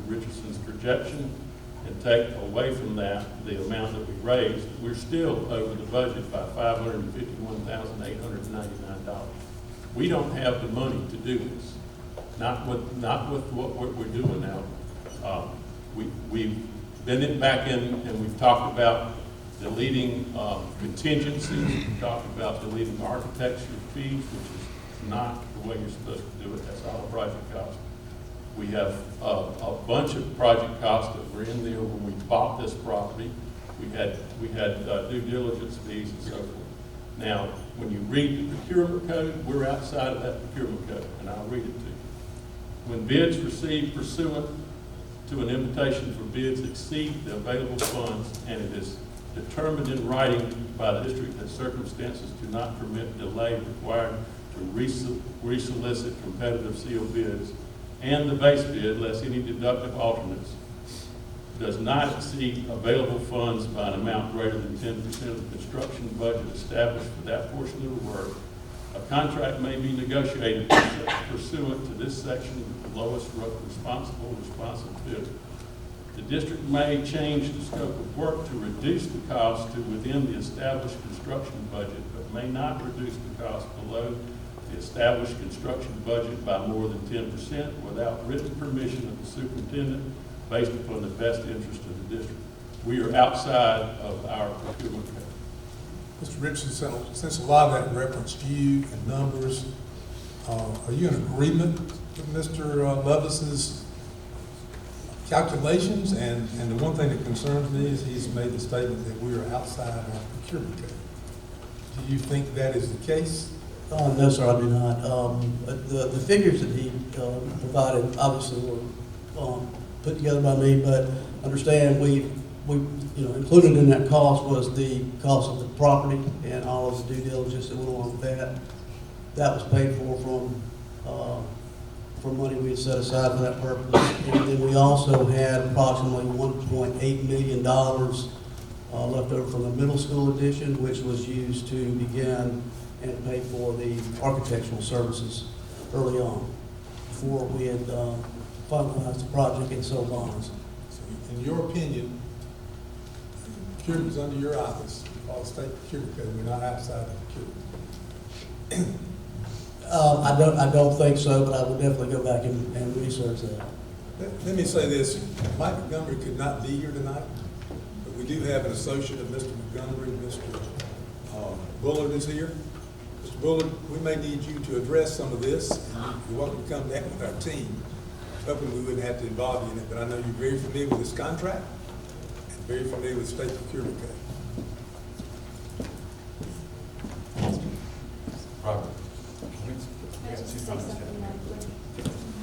[SPEAKER 11] Richardson's projection and take away from that the amount that we raised, we're still over the budget by $551,899. We don't have the money to do this. Not with what we're doing now. We've been back in and we've talked about deleting contingencies. We've talked about deleting architecture fees, which is not the way you're supposed to do it. That's all a project cost. We have a bunch of project costs that were in there when we bought this property. We had due diligence fees and so forth. Now, when you read the procurement code, we're outside of that procurement code, and I'll read it to you. When bids received pursuant to an invitation for bids exceed the available funds, and it is determined in writing by the district that circumstances do not permit delay required to resolicit competitive sealed bids, and the base bid, less any deductive alternates, does not exceed available funds by an amount greater than 10% of the construction budget established for that portion of the work, a contract may be negotiated pursuant to this section with the lowest responsive bidder. The district may change the scope of work to reduce the cost to within the established construction budget, but may not reduce the cost below the established construction budget by more than 10% without written permission of the superintendent based upon the best interest of the district. We are outside of our procurement code.
[SPEAKER 1] Mr. Richardson, since a lot of that referenced you and numbers, are you in agreement with Mr. Lovelace's calculations? And the one thing that concerns me is he's made the statement that we are outside our procurement code. Do you think that is the case?
[SPEAKER 13] No, sir, I do not. The figures that he provided obviously were put together by me, but understand we included in that cost was the cost of the property and all of the due diligence that went along with that. That was paid for from money we had set aside for that purpose. And then we also had approximately $1.8 million left over from the middle school edition, which was used to begin and pay for the architectural services early on, before we had finalized the project and sold bonds.
[SPEAKER 1] So in your opinion, procurement is under your office, all state procurement code, we're not outside the procurement.
[SPEAKER 13] I don't think so, but I will definitely go back and research that.
[SPEAKER 1] Let me say this, Mike Montgomery could not be here tonight, but we do have an associate of Mr. Montgomery, Mr. Bullard is here. Mr. Bullard, we may need you to address some of this, and you're welcome to come back with our team. Hoping we wouldn't have to involve you in it, but I know you're very familiar with this contract and very familiar with state procurement code.
[SPEAKER 10] Robert, we got two comments.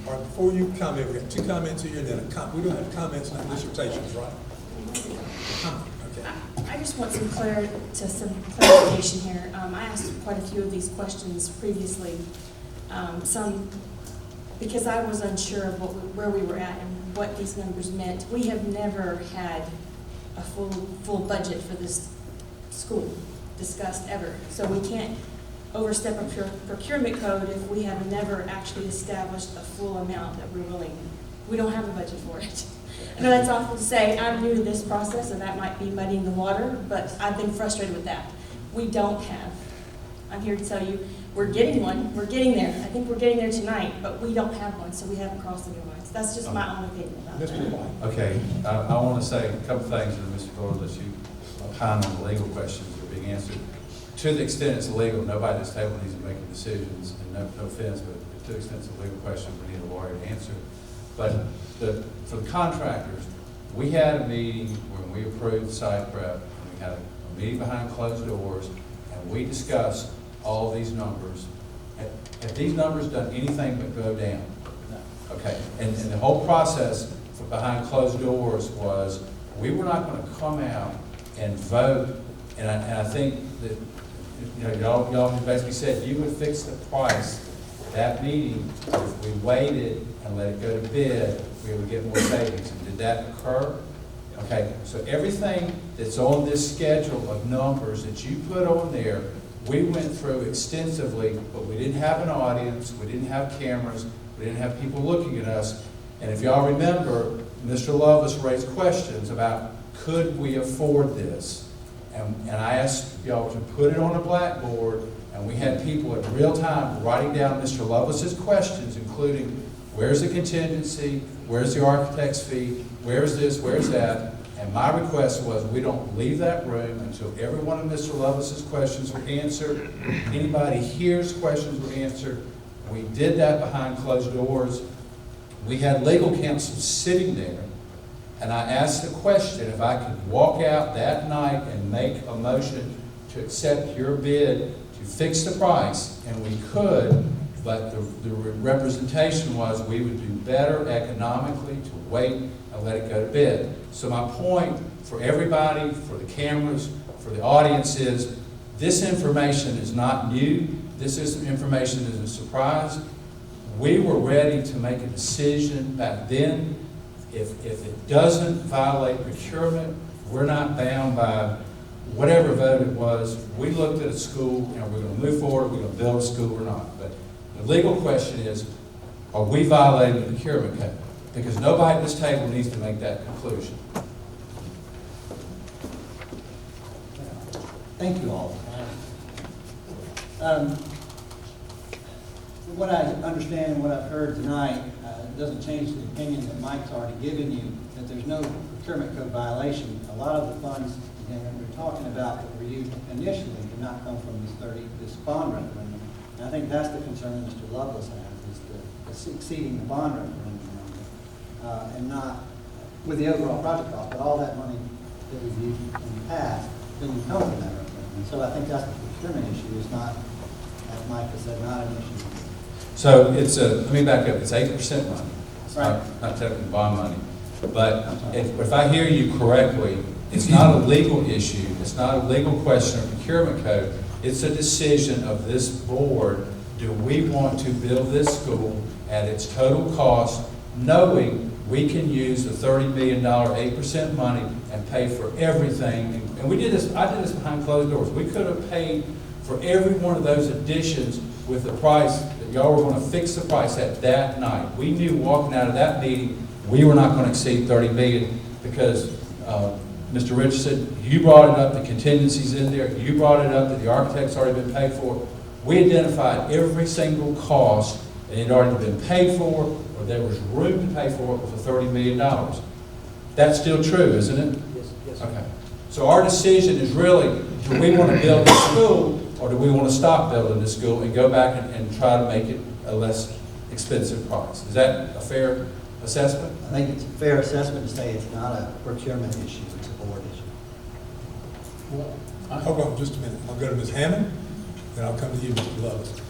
[SPEAKER 1] All right, before you comment, we got two comments here and then we don't have comments, not dissertations, right? Okay.
[SPEAKER 14] I just want some clarification here. I asked quite a few of these questions previously. because I was unsure of where we were at and what these numbers meant. We have never had a full budget for this school discussed ever. So we can't overstep a procurement code if we have never actually established a full amount that we're willing. We don't have a budget for it. I know that's awful to say. I'm new to this process, and that might be muddying the water, but I've been frustrated with that. We don't have. I'm here to tell you, we're getting one. We're getting there. I think we're getting there tonight, but we don't have one, so we haven't crossed any lines. That's just my own opinion about that.
[SPEAKER 1] Mr. White.
[SPEAKER 10] Okay, I want to say a couple things, and Mr. Gordon, let you opine on the legal questions that are being answered. To the extent it's legal, nobody at this table needs to make decisions, and no offense, but to the extent it's a legal question, we need a lawyer to answer. But for the contractors, we had a meeting when we approved site prep, and we had a meeting behind closed doors, and we discussed all these numbers. Have these numbers done anything but go down? No. Okay, and the whole process behind closed doors was, we were not going to come out and vote, and I think that, y'all basically said you would fix the price. That meeting, if we waited and let it go to bid, we would get more savings. And did that occur? Okay, so everything that's on this schedule of numbers that you put on there, we went through extensively, but we didn't have an audience, we didn't have cameras, we didn't have people looking at us. And if y'all remember, Mr. Lovelace raised questions about, could we afford this? And I asked y'all to put it on a blackboard, and we had people in real time writing down Mr. Lovelace's questions, including, where's the contingency, where's the architect's fee, where's this, where's that? And my request was, we don't leave that room until every one of Mr. Lovelace's questions were answered. Anybody here's questions were answered. We did that behind closed doors. We had legal counsel sitting there, and I asked the question if I could walk out that night and make a motion to accept your bid to fix the price, and we could, but the representation was we would do better economically to wait and let it go to bid. So my point for everybody, for the cameras, for the audience is, this information is not new. This information is a surprise. We were ready to make a decision back then. If it doesn't violate procurement, we're not bound by whatever vote it was. We looked at a school, and we're going to move forward, we're going to build a school or not. But the legal question is, are we violating the procurement code? Because nobody at this table needs to make that conclusion.
[SPEAKER 15] Thank you all. What I understand and what I've heard tonight doesn't change the opinion that Mike's already given you, that there's no procurement code violation. A lot of the funds that we're talking about that were used initially did not come from this bond referendum. And I think that's the concern that Mr. Lovelace has, is the exceeding the bond referendum number, and not with the overall project cost, but all that money that we've used in the past didn't come from that referendum. And so I think that's the procurement issue, is not, as Mike has said, not an issue.
[SPEAKER 10] So let me back up, it's 8% money. It's
[SPEAKER 15] Right.
[SPEAKER 10] not technically bond money. But if I hear you correctly, it's not a legal issue, it's not a legal question of procurement code, it's a decision of this board. Do we want to build this school at its total cost, knowing we can use the $30 million 8% money and pay for everything? And we did this, I did this behind closed doors. We could have paid for every one of those additions with the price that y'all were going to fix the price at that night. We knew walking out of that meeting, we were not going to exceed $30 million because Mr. Richardson, you brought it up, the contingencies in there, you brought it up that the architect's already been paid for. We identified every single cost that had already been paid for, or there was room to pay for it with the $30 million. That's still true, isn't it?
[SPEAKER 8] Yes.
[SPEAKER 10] Okay. So our decision is really, do we want to build a school, or do we want to stop building this school and go back and try to make it a less expensive price? Is that a fair assessment?
[SPEAKER 15] I think it's a fair assessment to say it's not a procurement issue, it's a board issue.
[SPEAKER 1] Hold on just a minute. I'll go to Ms. Hammond, then I'll come to you, Mr. Lovelace.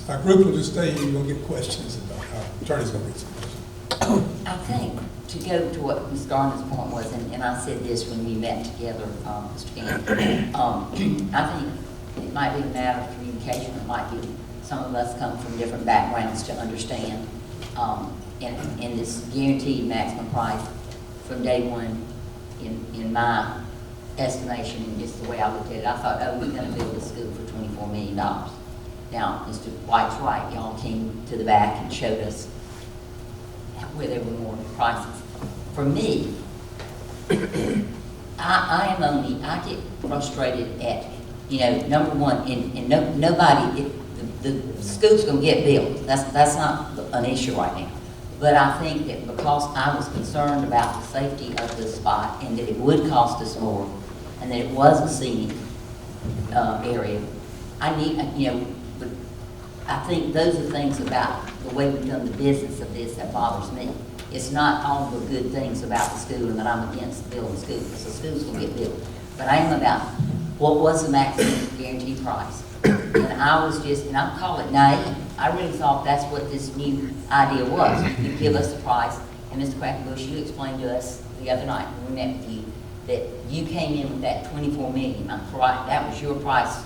[SPEAKER 1] Our group will just stay here. You're going to get questions. Our attorney's going to get some questions.
[SPEAKER 12] I think, to go to what Ms. Garner's point was, and I said this when we met together, Mr. Gann, I think it might be a matter of communication, it might be some of us come from different backgrounds to understand, in this guaranteed maximum price from day one, in my estimation, and just the way I looked at it, I thought, oh, we're gonna build a school for $24 million. Now, Mr. White's right, y'all came to the back and showed us where there were more prices. For me, I get frustrated at, number one, and nobody, the school's gonna get built. That's not an issue right now. But I think that because I was concerned about the safety of the spot and that it would cost us more and that it was a scenic area, but I think those are things about the way we've done the business of this that bothers me. It's not all the good things about the school and that I'm against building the school, because the school's gonna get built. But I am about what was the maximum guaranteed price. And I was just, and I call it naive. I really thought that's what this new idea was. You give us the price, and Mr. Quackenbush, you explained to us the other night when we met with you that you came in with that 24 million. I'm correct, that was your price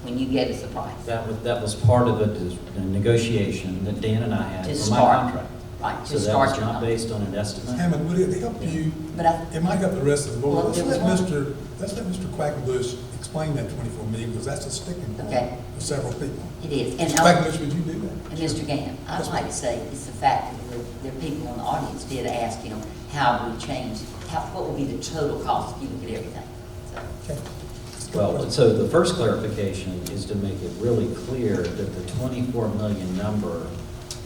[SPEAKER 12] when you gave us the price.
[SPEAKER 6] That was part of the negotiation that Dan and I had
[SPEAKER 12] To
[SPEAKER 6] for my
[SPEAKER 12] start.
[SPEAKER 6] contract.
[SPEAKER 12] Right,
[SPEAKER 6] So
[SPEAKER 12] to
[SPEAKER 6] that
[SPEAKER 12] start
[SPEAKER 6] was
[SPEAKER 12] your
[SPEAKER 6] not
[SPEAKER 12] company.
[SPEAKER 6] based on an estimate.
[SPEAKER 1] Hammond, would it help you,
[SPEAKER 12] But
[SPEAKER 1] it might help the rest of the board,
[SPEAKER 12] Well,
[SPEAKER 1] let's
[SPEAKER 12] there
[SPEAKER 1] let
[SPEAKER 12] was
[SPEAKER 1] Mr. Quackenbush explain that 24 million, because that's a sticking point
[SPEAKER 12] Okay.
[SPEAKER 1] for several people.
[SPEAKER 12] It is.
[SPEAKER 1] Mr. Quackenbush, would you do that?
[SPEAKER 12] And Mr. Gann, I'd like to say it's the fact that there are people in the audience did ask, how we changed, what would be the total cost if you look at everything? So,
[SPEAKER 1] Okay.
[SPEAKER 6] Well, so the first clarification is to make it really clear that the 24 million number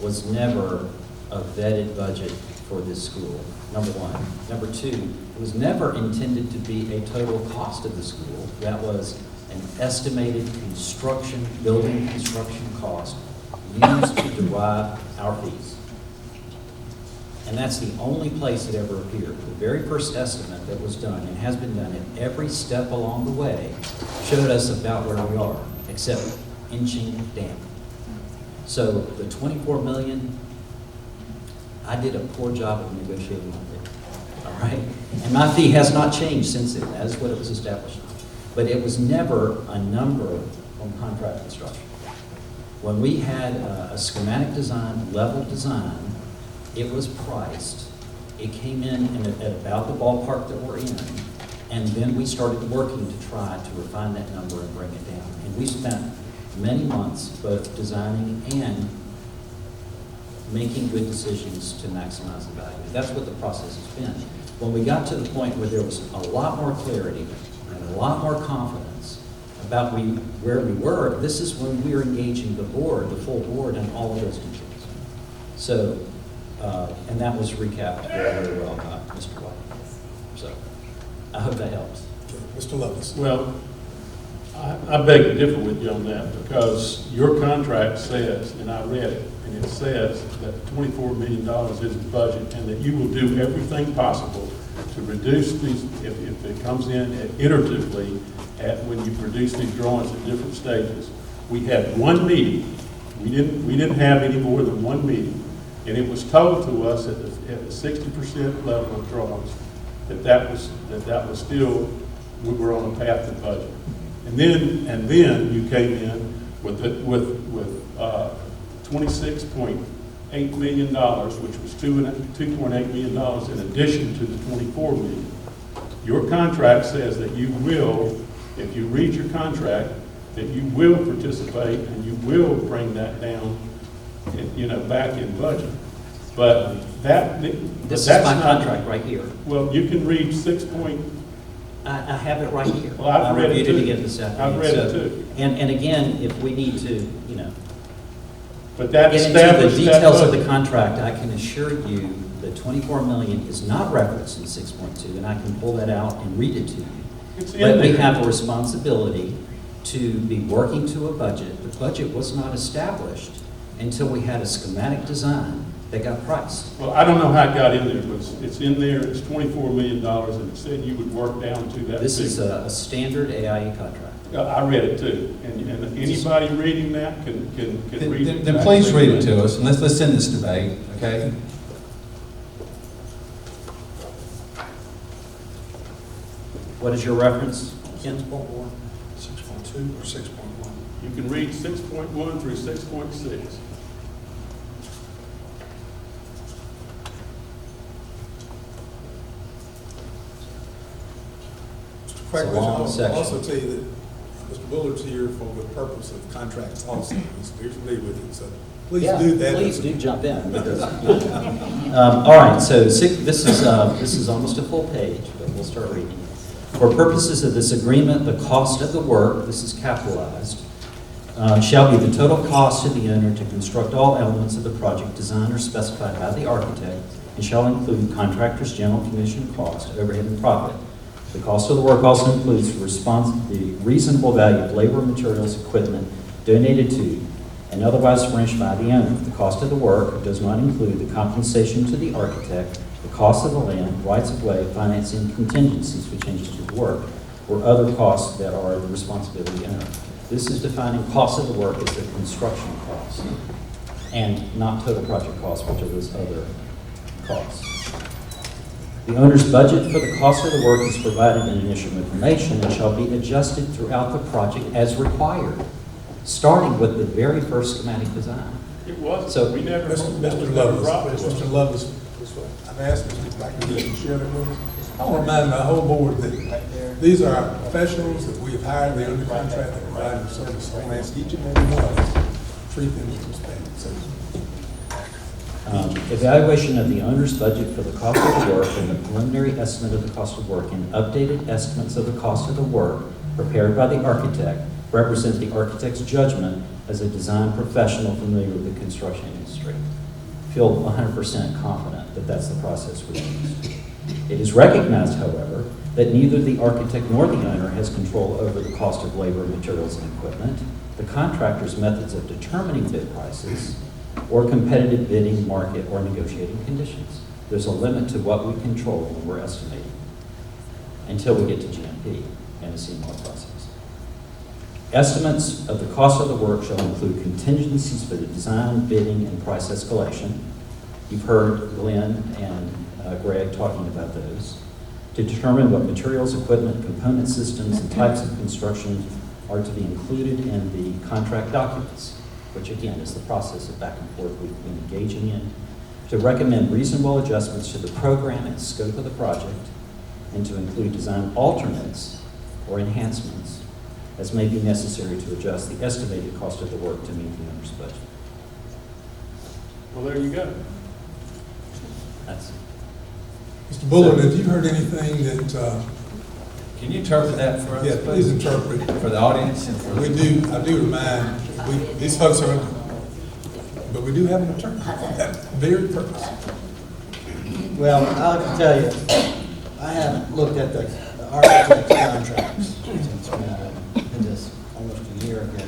[SPEAKER 6] was never a vetted budget for this school, number one. Number two, it was never intended to be a total cost of the school. That was an estimated building construction cost used to derive our fees. And that's the only place it ever appeared. The very first estimate that was done, and has been done at every step along the way, showed us about where we are, except inching down. So the 24 million, I did a poor job of negotiating my fee, all right? And my fee has not changed since then. That is what it was established on. But it was never a number on contract construction. When we had a schematic design, level design, it was priced. It came in at about the ballpark that we're in, and then we started working to try to refine that number and bring it down. And we spent many months both designing and making good decisions to maximize the value. That's what the process has been. When we got to the point where there was a lot more clarity and a lot more confidence about where we were, this is when we were engaging the board, the full board, and all of those details. So, and that was recapped very, very well by Mr. White. So, I hope that helps.
[SPEAKER 1] Okay. Mr. Lovelace.
[SPEAKER 11] Well, I beg to differ with you on that, because your contract says, and I read it, and it says that $24 million is the budget, and that you will do everything possible to reduce these, if it comes in iteratively, when you produce these drawings at different stages. We had one meeting. We didn't have any more than one meeting, and it was told to us at the 60% level of drawings that was still, we were on a path to budget. And then you came in with $26.8 million, which was $2.8 million in addition to the $24 million. Your contract says that you will, if you read your contract, that you will participate and you will bring that down, back in budget. But
[SPEAKER 6] This is
[SPEAKER 11] that's
[SPEAKER 6] my
[SPEAKER 11] not-
[SPEAKER 6] contract right here.
[SPEAKER 11] Well, you can read 6 point.
[SPEAKER 6] I have it right here.
[SPEAKER 11] Well, I've read it
[SPEAKER 6] reviewed
[SPEAKER 11] too.
[SPEAKER 6] again this afternoon.
[SPEAKER 11] I've read it
[SPEAKER 6] So-
[SPEAKER 11] too.
[SPEAKER 6] And again, if we need to,
[SPEAKER 11] But that
[SPEAKER 6] get into the
[SPEAKER 11] established that
[SPEAKER 6] details of the
[SPEAKER 11] budget.
[SPEAKER 6] contract, I can assure you that 24 million is not referenced in 6.2, and I can pull that out and read it to you.
[SPEAKER 11] It's in
[SPEAKER 6] But we
[SPEAKER 11] there.
[SPEAKER 6] have a responsibility to be working to a budget. The budget was not established until we had a schematic design that got priced.
[SPEAKER 11] Well, I don't know how it got in there, but it's in there, it's $24 million, and it said you would work down to that.
[SPEAKER 6] This is
[SPEAKER 11] figure.
[SPEAKER 6] a standard AIE contract.
[SPEAKER 11] I read it too, and anybody reading that can read it.
[SPEAKER 10] Then please read it to us, and let's end this debate, okay?
[SPEAKER 6] What is your reference, Ken?
[SPEAKER 3] 6.2 or 6.1?
[SPEAKER 11] You can read 6.1 through 6.6.
[SPEAKER 1] Quite
[SPEAKER 6] It's a long
[SPEAKER 1] I'll
[SPEAKER 6] section.
[SPEAKER 1] also tell you that Mr. Bullard's here for the purpose of contracts also. He's familiar with it, so please
[SPEAKER 6] Yeah,
[SPEAKER 1] do that.
[SPEAKER 6] please do jump in. Because, all right, so this is almost a full page, but we'll start reading. For purposes of this agreement, the cost of the work, this is capitalized, shall be the total cost to the owner to construct all elements of the project designed or specified by the architect, and shall include contractor's general commission cost, overhead, and profit. The cost of the work also includes the reasonable value of labor, materials, equipment donated to and otherwise furnished by the owner. The cost of the work does not include the compensation to the architect, the cost of the land, rights of way, financing contingencies for changes to the work, or other costs that are the responsibility of the owner. This is defining cost of the work as the construction cost and not total project costs, which are those other costs. The owner's budget for the cost of the work is provided in initial information and shall be adjusted throughout the project as required, starting with the very first schematic design.
[SPEAKER 11] It wasn't.
[SPEAKER 6] So-
[SPEAKER 11] We never.
[SPEAKER 1] Mr. Lovelace, I've asked Mr. Blackman to share that with us. I want to remind my whole board that these are our professionals that we have hired, they're under contract, they provide their service. I want to ask each and every one of us to treat them with respect. So,
[SPEAKER 6] Evaluation of the owner's budget for the cost of the work and the preliminary estimate of the cost of work and updated estimates of the cost of the work prepared by the architect represent the architect's judgment as a design professional familiar with the construction industry. Feel 100% confident that that's the process we use. It is recognized, however, that neither the architect nor the owner has control over the cost of labor, materials, and equipment, the contractor's methods of determining bid prices, or competitive bidding, market, or negotiating conditions. There's a limit to what we control when we're estimating until we get to GMP and the CMAR process. Estimates of the cost of the work shall include contingencies for the design, bidding, and price escalation. You've heard Glenn and Greg talking about those. To determine what materials, equipment, component systems, and types of construction are to be included in the contract documents, which again is the process of back and forth we've been engaging in, to recommend reasonable adjustments to the program and scope of the project, and to include design alternates or enhancements as may be necessary to adjust the estimated cost of the work to meet the owner's budget.
[SPEAKER 11] Well, there you go.
[SPEAKER 6] That's
[SPEAKER 1] Mr. Bullard, have you heard anything that,
[SPEAKER 10] Can you interpret that for us?
[SPEAKER 1] yeah, please interpret.
[SPEAKER 10] For the audience and for
[SPEAKER 1] I do remind, these folks are, but we do have an attorney, for that very purpose.
[SPEAKER 15] Well, I can tell you, I haven't looked at the architect's contracts since we did this almost a year ago.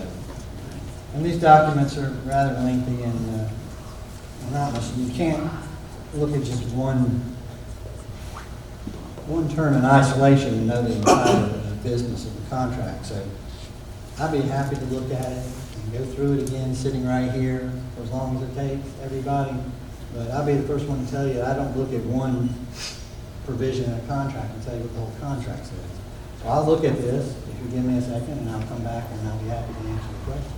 [SPEAKER 15] And these documents are rather lengthy and monotonous. You can't look at just one term in isolation and know the entire business of the contract. So I'd be happy to look at it and go through it again, sitting right here, for as long as it takes, everybody. But I'll be the first one to tell you, I don't look at one provision in a contract and tell you what the whole contract says. So I'll look at this, if you give me a second, and I'll come back and I'll be happy to answer your question.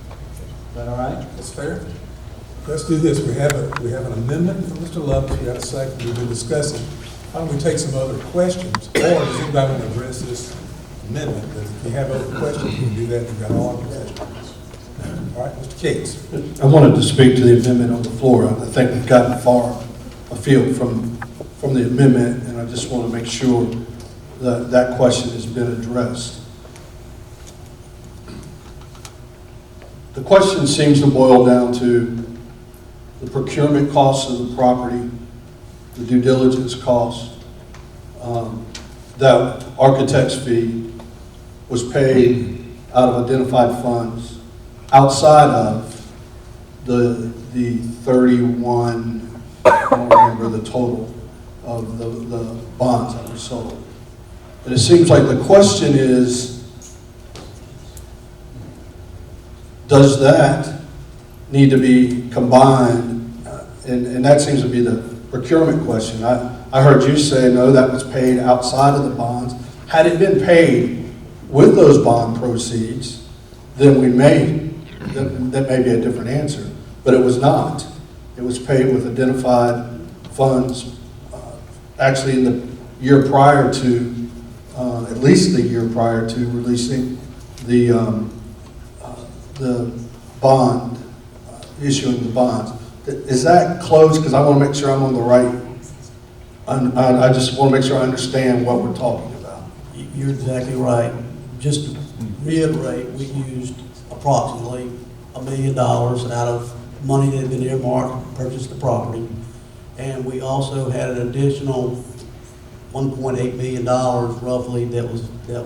[SPEAKER 15] Is that all right?
[SPEAKER 1] That's fair. Let's do this. We have an amendment from Mr. Lovelace. We got a second. We've been discussing. Why don't we take some other questions? Or does anybody want to address this amendment? If we have other questions, we can do that. We've got all our possession. All right, Mr. Cates.
[SPEAKER 3] I wanted to speak to the amendment on the floor. I think we've gotten far afield from the amendment, and I just want to make sure that that question has been addressed. The question seems to boil down to the procurement costs of the property, the due diligence cost, that architect's fee was paid out of identified funds outside of the 31, I don't remember the total of the bonds that were sold. And it seems like the question is, does that need to be combined? And that seems to be the procurement question. I heard you say, no, that was paid outside of the bonds. Had it been paid with those bond proceeds, then we may that may be a different answer, but it was not. It was paid with identified funds, actually in the year prior to, at least the year prior to releasing the bond, issuing the bonds. Is that closed? Because I want to make sure I'm on the right, I just want to make sure I understand what we're talking about.
[SPEAKER 13] You're exactly right. Just to reiterate, we used approximately $1 million out of money that had been earmarked to purchase the property. And we also had an additional $1.8 million roughly that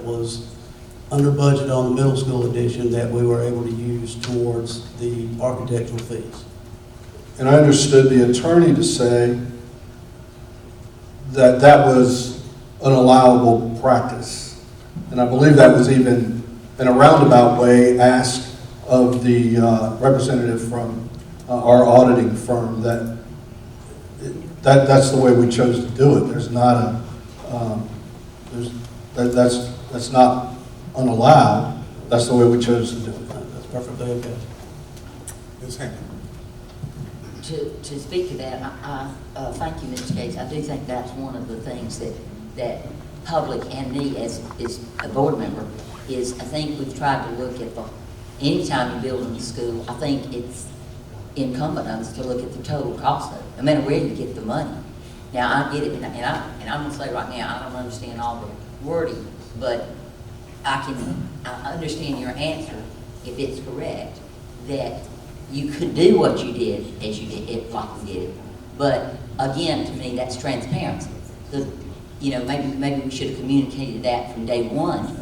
[SPEAKER 13] was under budget on the middle school addition that we were able to use towards the architectural fees.
[SPEAKER 3] And I understood the attorney to say that that was an allowable practice. And I believe that was even, in a roundabout way, asked of the representative from our auditing firm that's the way we chose to do it. There's not that's not unallowed. That's the way we chose to do it.
[SPEAKER 13] That's perfectly okay.
[SPEAKER 1] Ms. Hammond.
[SPEAKER 12] To speak to that, I thank you, Mr. Gates. I do think that's one of the things that public and me as a board member is, I think we've tried to look at anytime you build a new school, I think it's incumbent on us to look at the total cost of it, no matter where you get the money. Now, I get it, and I'm gonna say right now, I don't understand all the wording, but I understand your answer, if it's correct, that you could do what you did as you did it, like you did it. But again, to me, that's transparency. Maybe we should have communicated that from day one,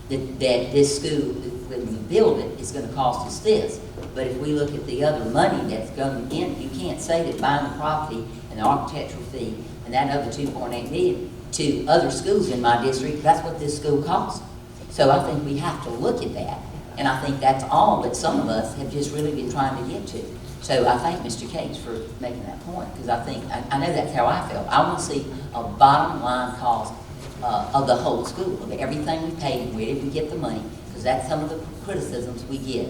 [SPEAKER 12] that this school, when we build it, is going to cost us this. But if we look at the other money that's going in, you can't say that buying the property and the architectural fee and that other $2.8 million to other schools in my district, that's what this school costs. So I think we have to look at that. And I think that's all that some of us have just really been trying to get to. So I thank Mr. Cates for making that point, because I think, I know that's how I felt. I want to see a bottom line cost of the whole school, of everything we paid, and where did we get the money, because that's some of the criticisms we get.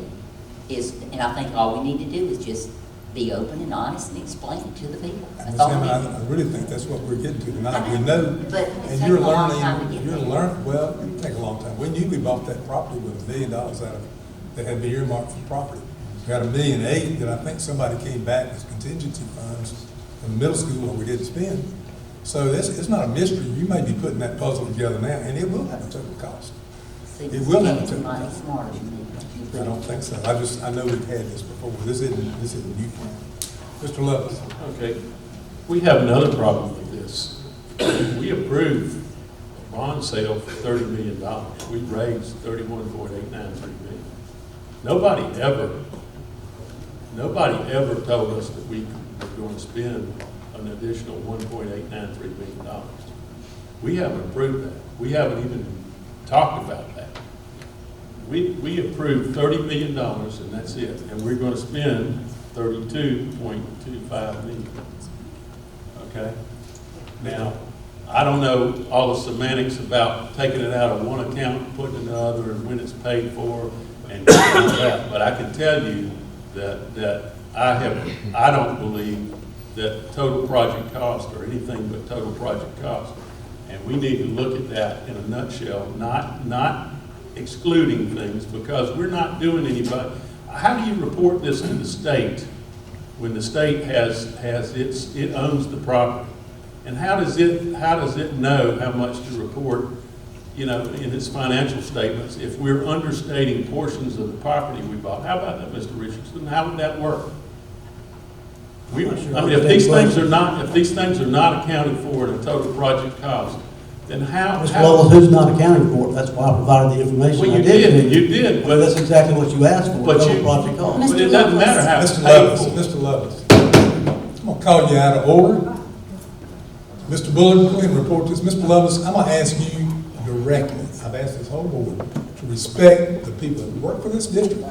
[SPEAKER 12] And I think all we need to do is just be open and honest and explain it to the people. That's all we need.
[SPEAKER 1] I really think that's what we're getting to tonight. We know,
[SPEAKER 12] But
[SPEAKER 1] and you're learning, well, it can take a long time. We knew we bought that property with $1 million out of, that had been earmarked for property. We got $1.8 million that I think somebody came back as contingency funds from the middle school where we didn't spend. So it's not a mystery. You may be putting that puzzle together now, and it will have a total cost. It will have a total cost. I don't think so. I know we've had this before. This isn't new. Mr. Lovelace.
[SPEAKER 11] Okay. We have another problem with this. We approved a bond sale for $30 million. We raised $31.893 million. Nobody ever told us that we were going to spend an additional $1.893 million. We haven't approved that. We haven't even talked about that. We approved $30 million and that's it. And we're going to spend $32.25 million. Okay? Now, I don't know all the semantics about taking it out of one account and putting it in another and when it's paid for and all that, but I can tell you that I don't believe that total project cost or anything but total project cost. And we need to look at that in a nutshell, not excluding things, because we're not doing anybody. How do you report this to the state when the state it owns the property? And how does it know how much to report, in its financial statements if we're understating portions of the property we bought? How about that, Mr. Richardson? How would that work? If these things are not accounted for in a total project cost, then how?
[SPEAKER 13] Mr. Lovell, who's not accounting for it? That's why I provided the information.
[SPEAKER 11] Well,
[SPEAKER 13] I
[SPEAKER 11] you did.
[SPEAKER 13] Well, that's exactly what you asked for.
[SPEAKER 11] But
[SPEAKER 13] total project cost.
[SPEAKER 11] But it doesn't matter how it's
[SPEAKER 1] Mr.
[SPEAKER 11] paid
[SPEAKER 1] Lovelace,
[SPEAKER 11] for.
[SPEAKER 1] Mr. Lovelace, I'm gonna call you out of order. Mr. Bullard, go ahead and report this. Mr. Lovelace, I'm gonna ask you directly. I've asked this whole board to respect the people that work for this district,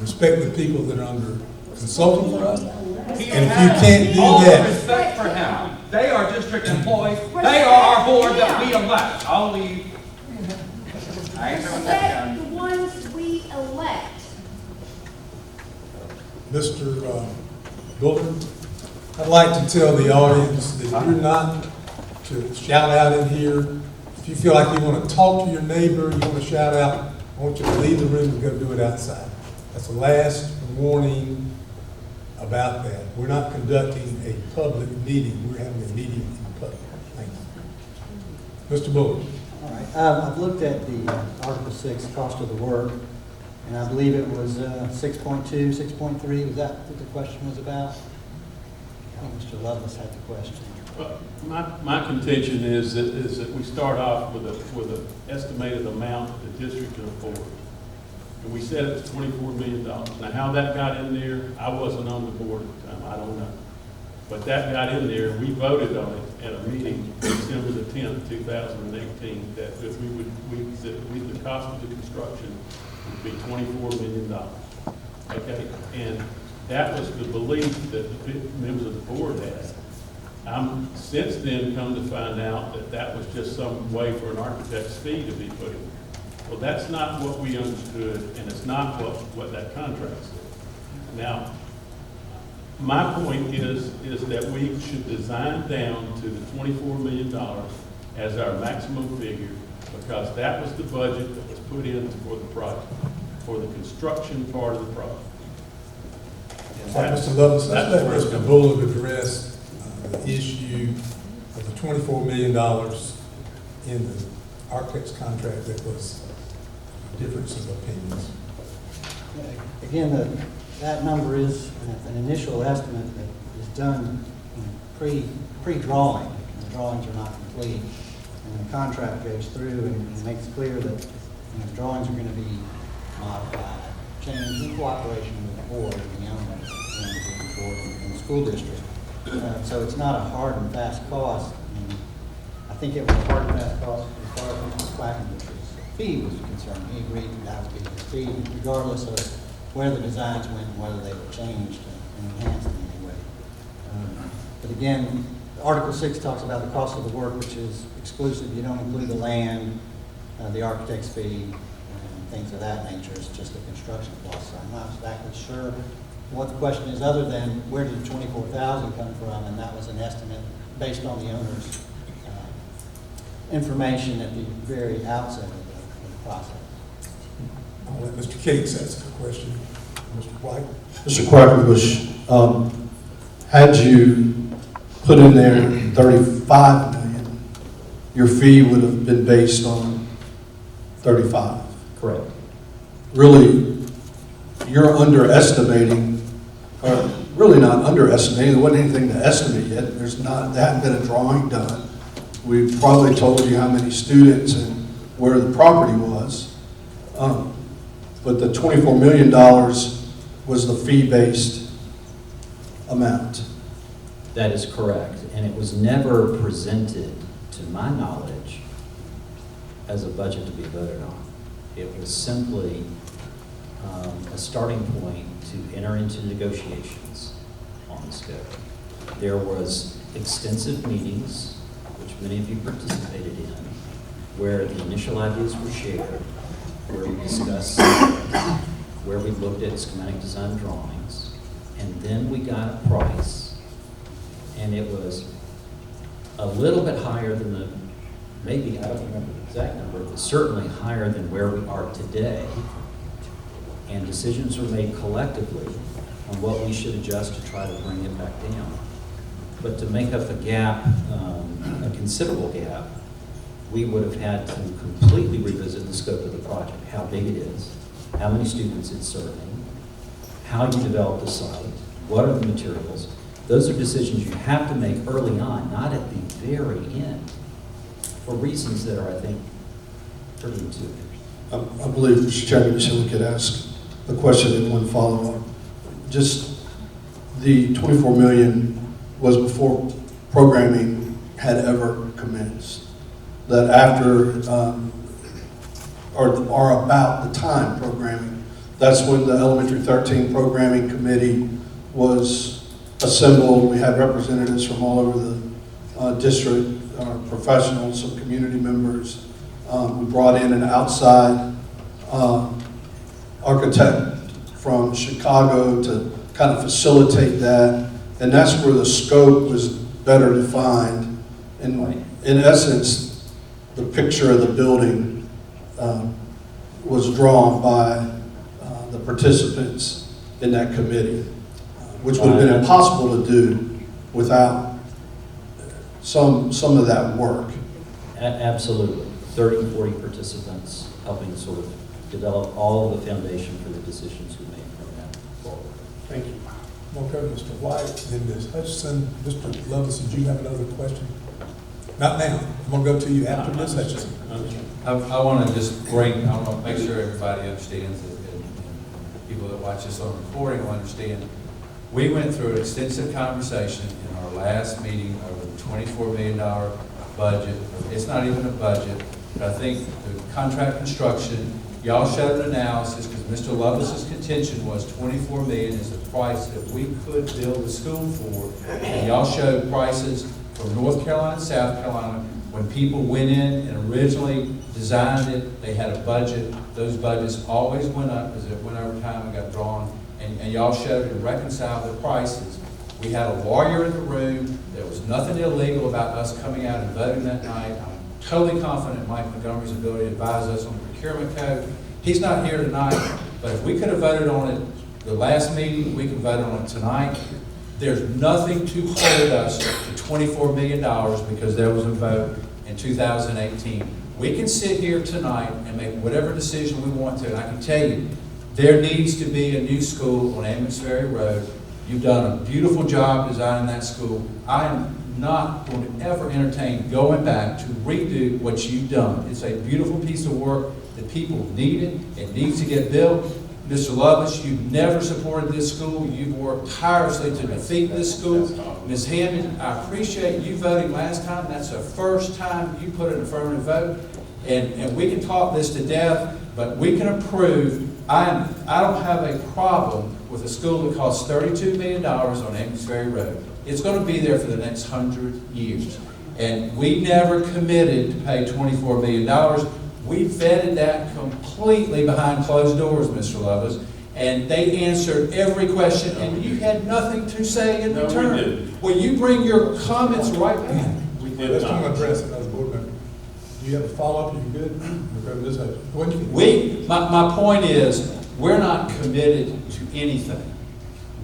[SPEAKER 1] respect the people that are under consulting for us. And if you can't do
[SPEAKER 16] All
[SPEAKER 1] that,
[SPEAKER 16] respect for him. They are district employees. They are our board that we elect. Only. I ain't doing that.
[SPEAKER 17] The ones we elect.
[SPEAKER 1] Mr. Bullard, I'd like to tell the audience that you're not to shout out in here. If you feel like you want to talk to your neighbor, you want to shout out, I want you to leave the room and go do it outside. That's the last warning about that. We're not conducting a public meeting. We're having a meeting in public. Thank you. Mr. Bullard.
[SPEAKER 15] All right, I've looked at the Article 6 cost of the work, and I believe it was 6.2, 6.3. Was that what the question was about? I think Mr. Lovelace had the question.
[SPEAKER 11] My contention is that we start off with an estimated amount that the district can afford. And we said it was $24 million. Now, how that got in there, I wasn't on the board at the time, I don't know. But that got in there, we voted on it at a meeting December the 10th, 2018, that the cost of the construction would be $24 million. Okay, and that was the belief that the members of the board had. I'm since then come to find out that that was just some way for an architect's fee to be put in. Well, that's not what we understood, and it's not what that contract said. Now, my point is that we should design down to the $24 million as our maximum figure, because that was the budget that was put in for the project, for the construction part of the project.
[SPEAKER 1] All right, Mr. Lovelace, let's let Mr. Bullard address the issue of the $24 million in the architect's contract that was difference of opinions.
[SPEAKER 15] Again, that number is an initial estimate that is done pre-drawing. The drawings are not complete, and the contract goes through and makes clear that the drawings are going to be modified, changed in cooperation with the board and the owners and the school district. So it's not a hard and fast cost. And I think it was a hard and fast cost as far as Mr. Quackenbush's fee was concerned. He agreed that would be his fee, regardless of where the designs went and whether they were changed and enhanced in any way. But again, Article 6 talks about the cost of the work, which is exclusive. You don't include the land, the architect's fee, and things of that nature. It's just a construction cost. So I'm not exactly sure what the question is, other than where did the $24,000 come from, and that was an estimate based on the owner's information at the very outset of the process.
[SPEAKER 1] I'll let Mr. Cates ask a question. Mr. White?
[SPEAKER 3] Mr. Quackenbush, had you put in there $35 million, your fee would have been based on 35.
[SPEAKER 6] Correct.
[SPEAKER 3] Really, you're underestimating, or really not underestimating, there wasn't anything to estimate yet. There hadn't been a drawing done. We probably told you how many students and where the property was. But the $24 million was the fee-based amount.
[SPEAKER 6] That is correct, and it was never presented, to my knowledge, as a budget to be voted on. It was simply a starting point to enter into negotiations on the scope. There was extensive meetings, which many of you participated in, where the initial ideas were shared, where we discussed, where we looked at schematic design drawings, and then we got a price, and it was a little bit higher than the, maybe, I don't remember the exact number, but certainly higher than where we are today. And decisions were made collectively on what we should adjust to try to bring it back down. But to make up a gap, a considerable gap, we would have had to completely revisit the scope of the project, how big it is, how many students it's serving, how you develop the site, what are the materials. Those are decisions you have to make early on, not at the very end, for reasons that are, I think, pretty intuitive.
[SPEAKER 3] I believe, Mr. Chairman, you said we could ask a question in one follow-up. Just the $24 million was before programming had ever commenced. That after, or about the time programming, that's when the Elementary 13 Programming Committee was assembled. We had representatives from all over the district, professionals, some community members. We brought in an outside architect from Chicago to kind of facilitate that. And that's where the scope was better defined. And in essence, the picture of the building was drawn by the participants in that committee, which would have been impossible to do without some of that work.
[SPEAKER 6] Absolutely. 30 and 40 participants helping sort of develop all of the foundation for the decisions we make from that forward.
[SPEAKER 3] Thank you.
[SPEAKER 1] I'm going to go to Mr. White, then Ms. Hutchison. Mr. Lovelace, did you have another question? Not now. I'm going to go to you after Ms. Hutchison.
[SPEAKER 10] I want to just bring, I want to make sure everybody understands it, and people that watch this on recording will understand. We went through an extensive conversation in our last meeting over the $24 million budget. It's not even a budget, but I think the contract construction, y'all showed an analysis because Mr. Lovelace's contention was $24 million is the price that we could build the school for. And y'all showed prices from North Carolina and South Carolina. When people went in and originally designed it, they had a budget. Those budgets always went up as it went over time and got drawn. And y'all showed and reconciled the prices. We had a lawyer in the room. There was nothing illegal about us coming out and voting that night. I'm totally confident in Mike Montgomery's ability to advise us on the procurement code. He's not here tonight, but if we could have voted on it the last meeting, we can vote on it tonight. There's nothing to hold us to $24 million because there was a vote in 2018. We can sit here tonight and make whatever decision we want to. And I can tell you, there needs to be a new school on Emmons Ferry Road. You've done a beautiful job designing that school. I am not going to ever entertain going back to redo what you've done. It's a beautiful piece of work. The people need it. It needs to get built. Mr. Lovelace, you've never supported this school. You've worked tirelessly to defeat this school. Ms. Hammond, I appreciate you voting last time. That's the first time you put an affirmative vote. And we can talk this to death, but we can approve. I don't have a problem with a school that costs $32 million on Emmons Ferry Road. It's going to be there for the next 100 years. And we never committed to pay $24 million. We vetted that completely behind closed doors, Mr. Lovelace, and they answered every question, and you had nothing to say in return.
[SPEAKER 11] We didn't.
[SPEAKER 10] Well, you bring your comments right back.
[SPEAKER 11] We did
[SPEAKER 1] Let's
[SPEAKER 11] not.
[SPEAKER 1] address it as a board member. Do you have a follow-up? Are you good? Ms. Hutchison.
[SPEAKER 10] My point is, we're not committed to anything.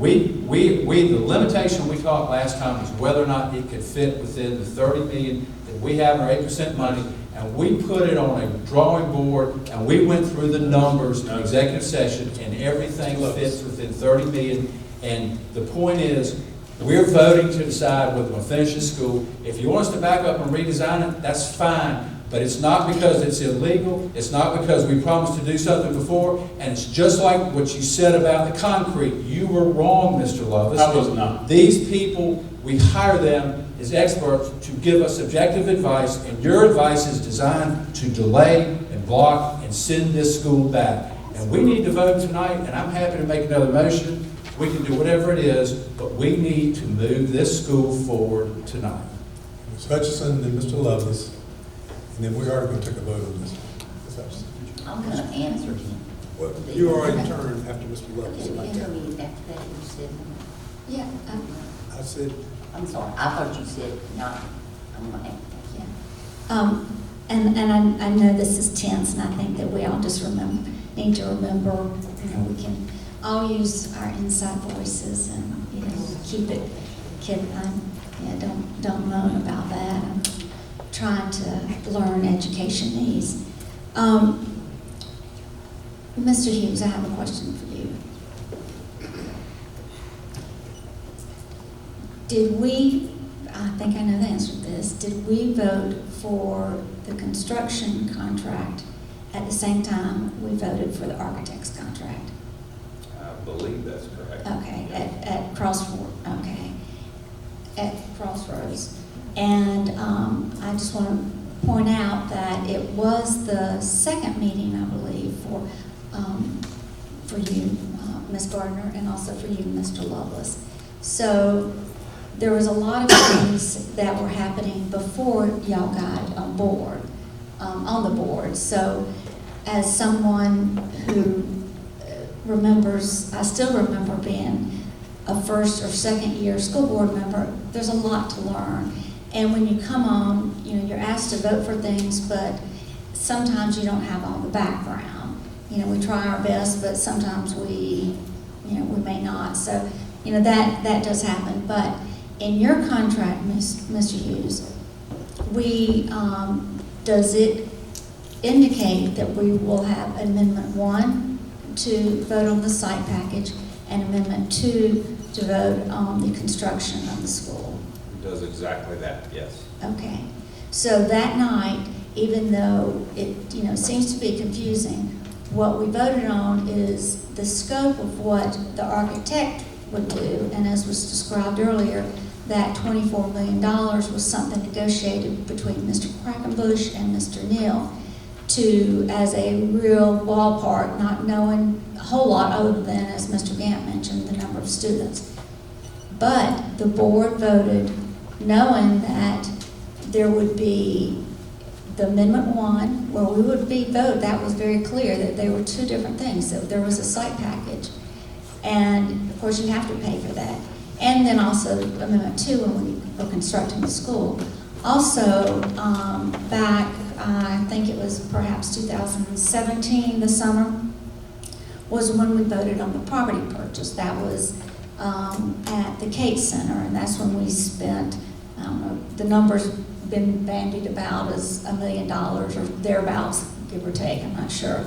[SPEAKER 10] The limitation we talked last time was whether or not it could fit within the $30 million that we have in our 8% money. And we put it on a drawing board, and we went through the numbers in executive session, and everything fits within $30 million. And the point is, we're voting to decide whether we'll finish the school. If you want us to back up and redesign it, that's fine. But it's not because it's illegal. It's not because we promised to do something before. And it's just like what you said about the concrete. You were wrong, Mr. Lovelace.
[SPEAKER 11] I was not.
[SPEAKER 10] These people, we hire them as experts to give us objective advice, and your advice is designed to delay and block and send this school back. And we need to vote tonight, and I'm happy to make another motion. We can do whatever it is, but we need to move this school forward tonight.
[SPEAKER 1] Ms. Hutchison and Mr. Lovelace, and then we are going to take a vote on this. Ms. Hutchison.
[SPEAKER 12] I'm going to answer him.
[SPEAKER 1] Well, you already turned after Mr. Lovelace.
[SPEAKER 12] Intermediate after that, you said.
[SPEAKER 2] Yeah,
[SPEAKER 1] I said,
[SPEAKER 12] I'm sorry, I thought you said not. I'm going to ask.
[SPEAKER 2] yeah. And I know this is tense, and I think that we all just need to remember, we can all use our inside voices and, keep it, don't moan about that. I'm trying to learn education needs. Mr. Hughes, I have a question for you. I think I know the answer to this, did we vote for the construction contract at the same time we voted for the architect's contract?
[SPEAKER 5] I believe that's correct.
[SPEAKER 2] Okay, at Crossroads, okay, at Crossroads. And I just want to point out that it was the second meeting, I believe, for you, Ms. Gardner, and also for you, Mr. Lovelace. So there was a lot of things that were happening before y'all got on board, on the board. So as someone who remembers, I still remember being a first or second year school board member, there's a lot to learn. And when you come on, you know, you're asked to vote for things, but sometimes you don't have all the background. You know, we try our best, but sometimes we may not. So, you know, that does happen. But in your contract, Mr. Hughes, does it indicate that we will have Amendment 1 to vote on the site package and Amendment 2 to vote on the construction of the school?
[SPEAKER 5] It does exactly that, yes.
[SPEAKER 2] Okay. So that night, even though it, you know, seems to be confusing, what we voted on is the scope of what the architect would do, and as was described earlier, that $24 million was something negotiated between Mr. Quackenbush and Mr. Neal to, as a real ballpark, not knowing a whole lot other than, as Mr. Gant mentioned, the number of students. But the board voted knowing that there would be the Amendment 1, where we would be vote, that was very clear that there were two different things. That there was a site package, and of course you have to pay for that. And then also Amendment 2 when we were constructing the school. Also, back, I think it was perhaps 2017, the summer, was when we voted on the property purchase. That was at the Cates Center, and that's when we spent, I don't know, the numbers been bandied about as $1 million or thereabouts, give or take, I'm not sure.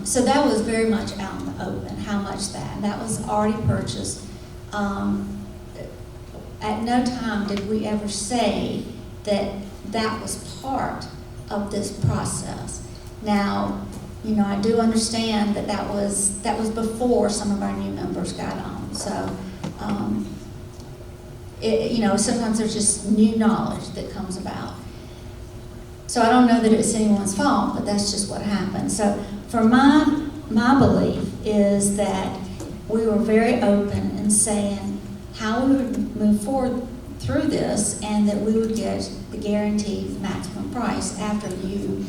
[SPEAKER 2] So that was very much out in the open, how much that, and that was already purchased. At no time did we ever say that that was part of this process. Now, you know, I do understand that that was before some of our new members got on. So, you know, sometimes there's just new knowledge that comes about. So I don't know that it's anyone's fault, but that's just what happened. So for my belief is that we were very open in saying how we would move forward through this, and that we would get the guaranteed maximum price after you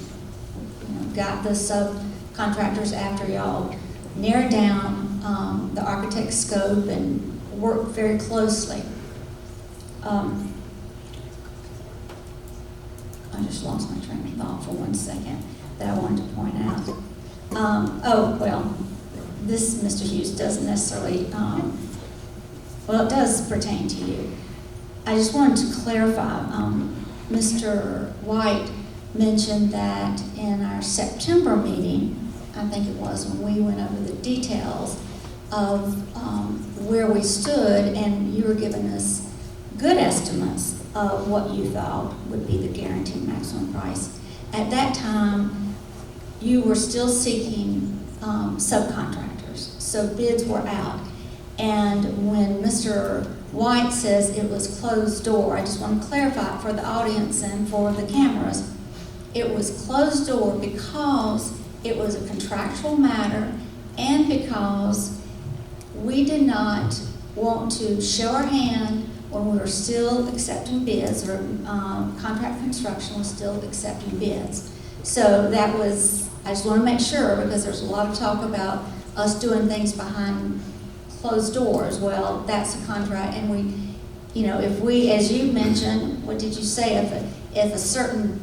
[SPEAKER 2] know, got the subcontractors, after y'all narrowed down the architect's scope and worked very closely. I just lost my train of thought for 1 second that I wanted to point out. Oh, well, this, Mr. Hughes, doesn't necessarily, well, it does pertain to you. I just wanted to clarify, Mr. White mentioned that in our September meeting, I think it was, when we went over the details of where we stood, and you were giving us good estimates of what you thought would be the guaranteed maximum price. At that time, you were still seeking subcontractors, so bids were out. And when Mr. White says it was closed door, I just want to clarify for the audience and for the cameras, it was closed door because it was a contractual matter and because we did not want to show our hand when we were still accepting bids, or contract construction was still accepting bids. So that was, I just want to make sure, because there's a lot of talk about us doing things behind closed doors. Well, that's a contract, and we, you know, if we, as you mentioned, what did you say, if a certain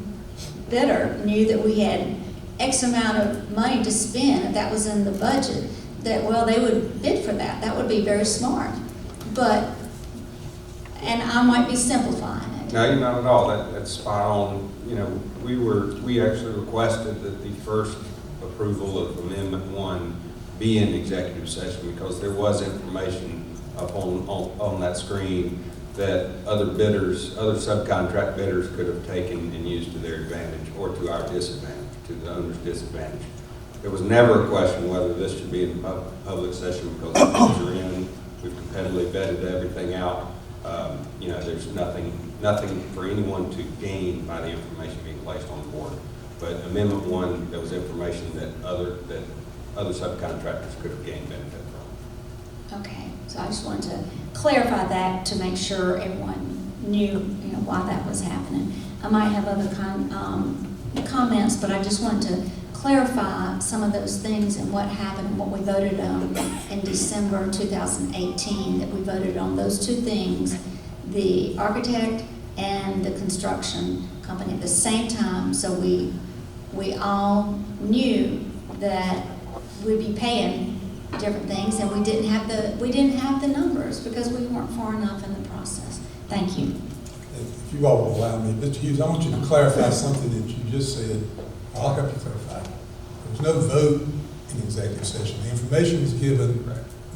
[SPEAKER 2] bidder knew that we had X amount of money to spend, if that was in the budget, that, well, they would bid for that. That would be very smart. But, and I might be simplifying it.
[SPEAKER 5] No, you're not at all. That's spot on. You know, we actually requested that the first approval of Amendment 1 be in executive session because there was information up on that screen that other bidders, other subcontract bidders could have taken and used to their advantage or to our disadvantage, to the owner's disadvantage. There was never a question whether this should be in public session because the bids are in. We've competitively vetted everything out. You know, there's nothing for anyone to gain by the information being placed on the board. But Amendment 1, there was information that other subcontractors could have gained benefit from.
[SPEAKER 2] Okay, so I just wanted to clarify that to make sure everyone knew, you know, why that was happening. I might have other comments, but I just wanted to clarify some of those things and what happened and what we voted on in December 2018, that we voted on those two things, the architect and the construction company at the same time, so we all knew that we'd be paying different things, and we didn't have the numbers because we weren't far enough in the process. Thank you.
[SPEAKER 1] If you all will allow me, Mr. Hughes, I want you to clarify something that you just said. I'll help you clarify. There was no vote in executive session. The information was given.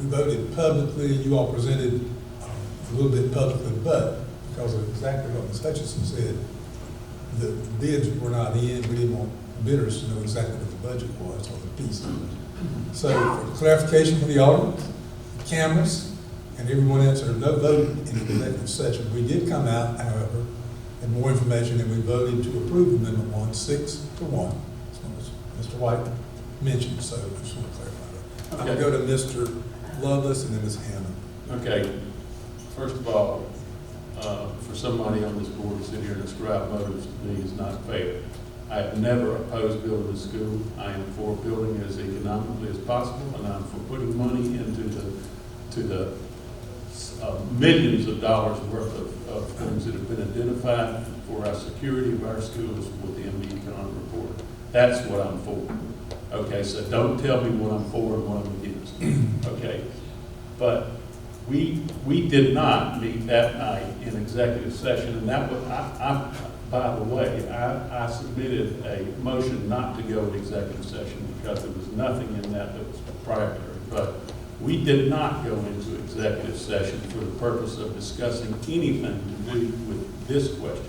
[SPEAKER 1] We voted publicly. You all presented a little bit publicly, but because of exactly what Ms. Hutchinson said, the bids were not in. We didn't want bidders to know exactly what the budget was or the piece. So for clarification for the audience, the cameras, and everyone else, there was no vote in the executive session. We did come out, however, and more information, and we voted to approve Amendment 1, 6-1. As Mr. White mentioned, so I just want to clarify that. I'm going to go to Mr. Lovelace and then Ms. Hammond.
[SPEAKER 11] Okay, first of all, for somebody on this board to sit here and describe motives to me is not fair. I have never opposed building a school. I am for building as economically as possible, and I'm for putting money into the millions of dollars worth of things that have been identified for our security of our schools within the economic report. That's what I'm for. Okay, so don't tell me what I'm for and what I'm against. Okay, but we did not meet that night in executive session, and that was, by the way, I submitted a motion not to go in executive session because there was nothing in that was proprietary. But we did not go into executive session for the purpose of discussing anything to do with this question.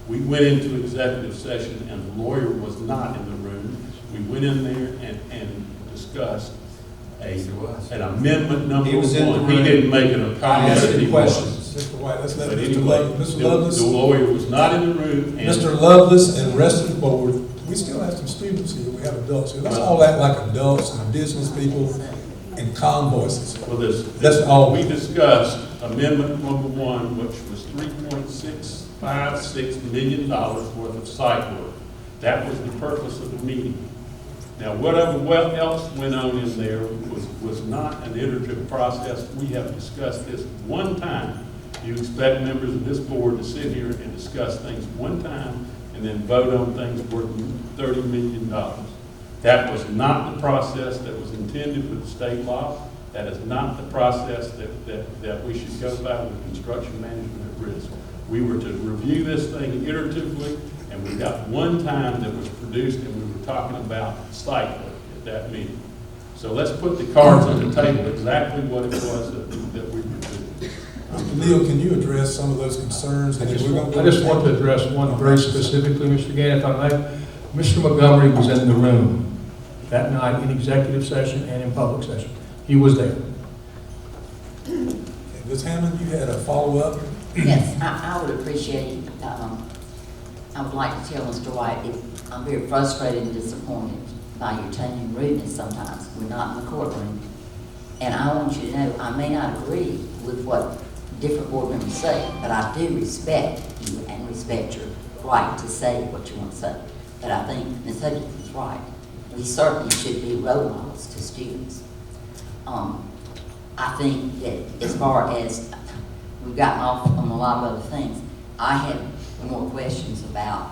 [SPEAKER 11] We went into executive session and the lawyer was not in the room. We went in there and discussed an amendment number
[SPEAKER 3] He was in the
[SPEAKER 11] one.
[SPEAKER 3] room.
[SPEAKER 11] He didn't make an
[SPEAKER 1] I
[SPEAKER 11] apology.
[SPEAKER 1] asked you questions. Mr. White, let's let
[SPEAKER 11] But
[SPEAKER 1] Mr.
[SPEAKER 11] anyway,
[SPEAKER 1] Lovelace.
[SPEAKER 11] the lawyer was not in the room. And
[SPEAKER 1] Mr. Lovelace and the rest of the board, we still have some students here, we have adults here. Let's all act like adults and business people and calm voices.
[SPEAKER 11] Well,
[SPEAKER 1] That's all.
[SPEAKER 11] we discussed amendment number one, which was $3.656 million worth of site work. That was the purpose of the meeting. Now, whatever else went on in there was not an iterative process. We have discussed this one time. You expect members of this board to sit here and discuss things one time and then vote on things worth $30 million. That was not the process that was intended with the state law. That is not the process that we should go by with construction management at risk. We were to review this thing iteratively, and we got one time that was produced, and we were talking about site work at that meeting. So let's put the cards on the table exactly what it was that we were doing.
[SPEAKER 1] Neil, can you address some of those concerns?
[SPEAKER 4] I just want to address one very specifically, Mr. Gann, if I may. Mr. Montgomery was in the room that night in executive session and in public session. He was there.
[SPEAKER 1] Ms. Hammond, you had a follow-up?
[SPEAKER 12] Yes, I would appreciate, I would like to tell Mr. White, I'm very frustrated and disappointed by your tone and rudeness sometimes. We're not in the courtroom. And I want you to know, I may not agree with what different board members say, but I do respect you and respect your right to say what you want to say. But I think Ms. Hutchins is right. We certainly should be role models to students. I think that as far as we've gotten off on a lot of other things, I have more questions about,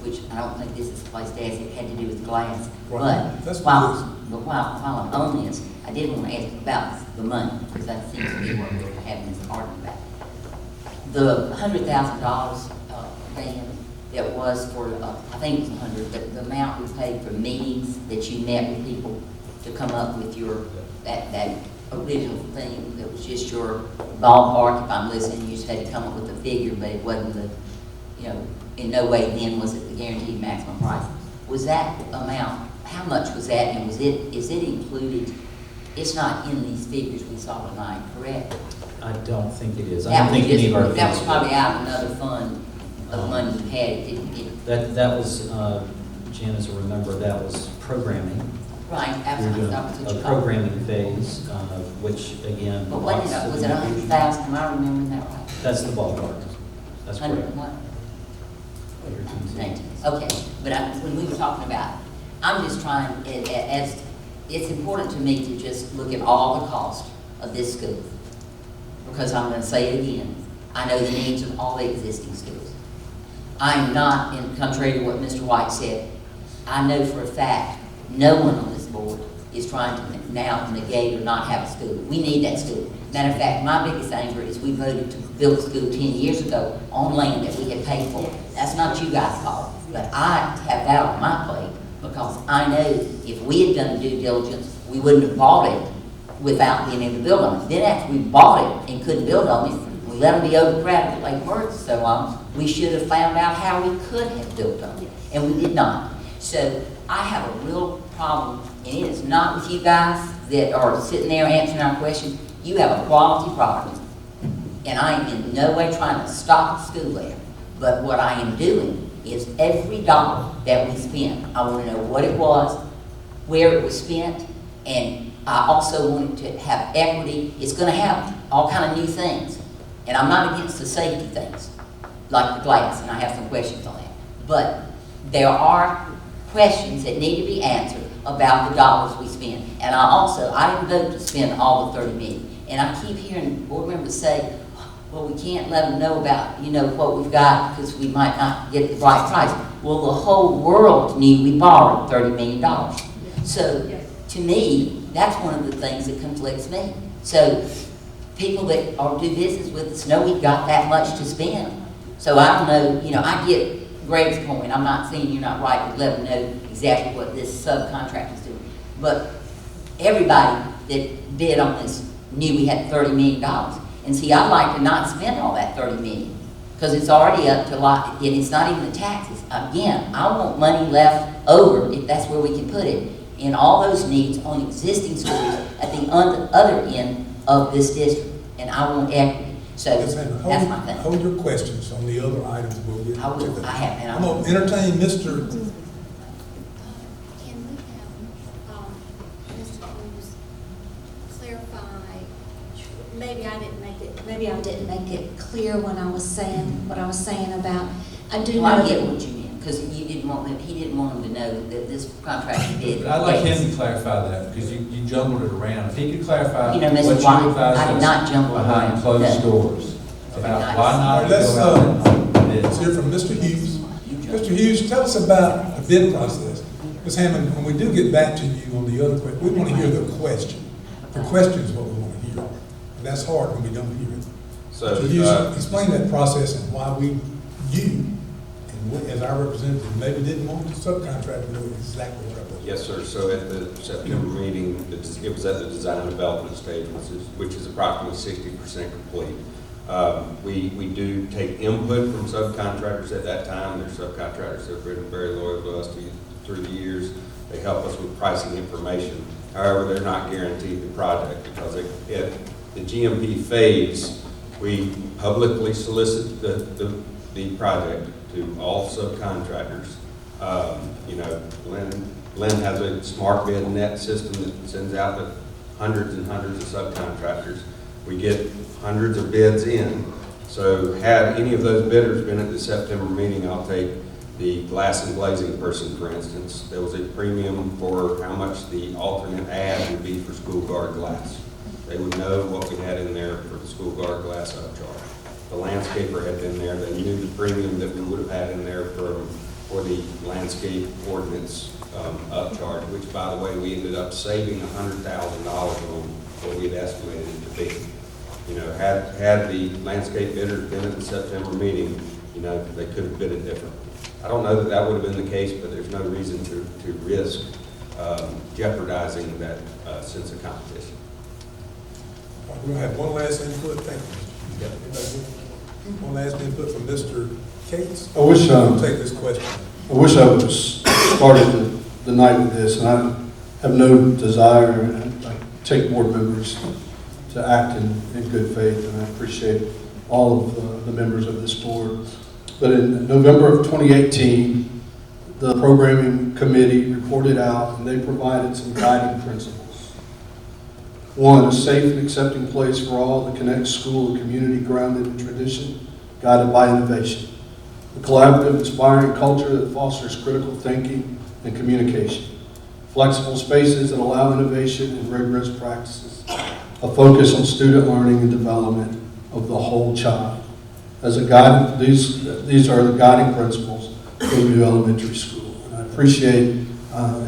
[SPEAKER 12] which I don't think this is the place to ask. It had to do with glass.
[SPEAKER 1] Right. That's
[SPEAKER 12] While I'm on this, I did want to ask about the money, because that seems to be what we're having this argument about. The $100,000 ban that was for, I think it was 100, but the amount we paid for meetings that you met with people to come up with your, that original thing that was just your ballpark, if I'm listening, you just had to come up with a figure, but it wasn't the, in no way then was it the guaranteed maximum price. Was that amount, how much was that, and is it included? It's not in these figures we saw tonight, correct?
[SPEAKER 6] I don't think it is. I don't think any of our.
[SPEAKER 12] That was probably out of another fund of money you had, it didn't get.
[SPEAKER 6] That was, Janice will remember, that was programming.
[SPEAKER 12] Right,
[SPEAKER 6] We
[SPEAKER 12] absolutely.
[SPEAKER 6] were
[SPEAKER 12] That was
[SPEAKER 6] doing
[SPEAKER 12] what you
[SPEAKER 6] a
[SPEAKER 12] called it.
[SPEAKER 6] programming phase, which again.
[SPEAKER 12] But what
[SPEAKER 6] lots
[SPEAKER 12] is it,
[SPEAKER 6] of
[SPEAKER 12] was it
[SPEAKER 6] individuals-
[SPEAKER 12] 100,000, am I remembering that right?
[SPEAKER 6] That's the ballpark. That's
[SPEAKER 12] 100
[SPEAKER 6] correct.
[SPEAKER 12] what? 19. Okay, but when we were talking about I'm just trying, as, it's important to me to just look at all the cost of this school. Because I'm gonna say it again, I know the needs of all the existing schools. I'm not, in contrary to what Mr. White said, I know for a fact, no one on this board is trying to now negate or not have a school. We need that school. Matter of fact, my biggest anger is we voted to build a school 10 years ago on land that we had paid for. That's not you guys' fault, but I have that on my plate because I know if we had done due diligence, we wouldn't have bought it without being able to build on it. Then after we bought it and couldn't build on it, we let them be overcrowded at Lake Worth and so on. We should have found out how we could have built on it, and we did not. So I have a real problem, and it is not with you guys that are sitting there answering our questions. You have a quality product, and I am in no way trying to stop the school there. But what I am doing is every dollar that we spend, I want to know what it was, where it was spent, and I also want it to have equity. It's going to have all kind of new things, and I'm not against the safety things, like the glass, and I have some questions on that. But there are questions that need to be answered about the dollars we spend. And I didn't vote to spend all the $30 million. And I keep hearing board members say, well, we can't let them know about, what we've got because we might not get the right price. Well, the whole world knew we borrowed $30 million. So to me, that's one of the things that conflicts me. So people that do business with us know we've got that much to spend. So I don't know, I get Greg's point. I'm not saying you're not right to let them know exactly what this subcontract is doing. But everybody that bid on this knew we had $30 million. And see, I'd like to not spend all that $30 million because it's already up to lot, and it's not even the taxes. Again, I want money left over, if that's where we can put it, in all those needs on existing schools at the other end of this district. And I want equity. So that's my thing.
[SPEAKER 1] Hold your questions on the other items. We'll get
[SPEAKER 12] I
[SPEAKER 1] to
[SPEAKER 12] will.
[SPEAKER 1] that.
[SPEAKER 12] I have, and
[SPEAKER 1] I'm going to entertain Mr.
[SPEAKER 17] Can we have, Mr. Cruz clarify, maybe I didn't make it
[SPEAKER 2] clear when I was saying what I was saying about, I do
[SPEAKER 12] Well,
[SPEAKER 2] know
[SPEAKER 12] I get
[SPEAKER 2] that.
[SPEAKER 12] what you meant, because he didn't want them to know that this contract he did.
[SPEAKER 10] But I'd like him to clarify that, because you jumbled it around. If he could clarify
[SPEAKER 12] You know,
[SPEAKER 10] what
[SPEAKER 12] Mr.
[SPEAKER 10] you
[SPEAKER 12] White,
[SPEAKER 10] advised
[SPEAKER 12] I did
[SPEAKER 10] us
[SPEAKER 12] not jumble it
[SPEAKER 10] behind
[SPEAKER 12] around.
[SPEAKER 10] closed
[SPEAKER 12] No.
[SPEAKER 10] doors, about
[SPEAKER 12] Nice.
[SPEAKER 10] why not
[SPEAKER 1] Let's,
[SPEAKER 10] go out and
[SPEAKER 1] Let's hear from Mr. Hughes. Mr. Hughes, tell us about the bid process. Ms. Hammond, when we do get back to you on the other question, we want to hear the question. The question is what we want to hear. And that's hard when we don't hear it.
[SPEAKER 5] So,
[SPEAKER 1] Mr. Hughes, explain that process and why as our representative, maybe didn't want the subcontractor to know exactly what it was.
[SPEAKER 5] yes, sir. So at the September meeting, it was at the design development stage, which is approximately 60% complete. We do take input from subcontractors at that time. There's subcontractors that have been very loyal to us through the years. They help us with pricing information. However, they're not guaranteed the project because at the GMP phase, we publicly solicit the project to all subcontractors. Lynn has a smart bid net system that sends out to hundreds and hundreds of subcontractors. We get hundreds of bids in. So had any of those bidders been at the September meeting, I'll take the glass and glazing person, for instance. There was a premium for how much the alternate add would be for school guard glass. They would know what we had in there for the school guard glass upcharge. The landscaper had been there. They knew the premium that we would have had in there for the landscape ordinance upcharge, which, by the way, we ended up saving $100,000 on what we had estimated it to be. Had the landscape bidders been at the September meeting, they could have bid it differently. I don't know that would have been the case, but there's no reason to risk jeopardizing that sense of competition.
[SPEAKER 1] We're going to have one last input. Thank you. One last input from Mr. Cates.
[SPEAKER 3] I wish
[SPEAKER 1] I'll take this question.
[SPEAKER 3] I wish I was started the night with this, and I have no desire, and I take board members to act in good faith, and I appreciate all of the members of this board. But in November of 2018, the programming committee reported out, and they provided some guiding principles. One, a safe and accepting place for all that connects school and community grounded in tradition, guided by innovation. A collaborative, inspiring culture that fosters critical thinking and communication, flexible spaces that allow innovation and rigorous practices, a focus on student learning and development of the whole child. As a guide, these are the guiding principles for the new elementary school. And I appreciate,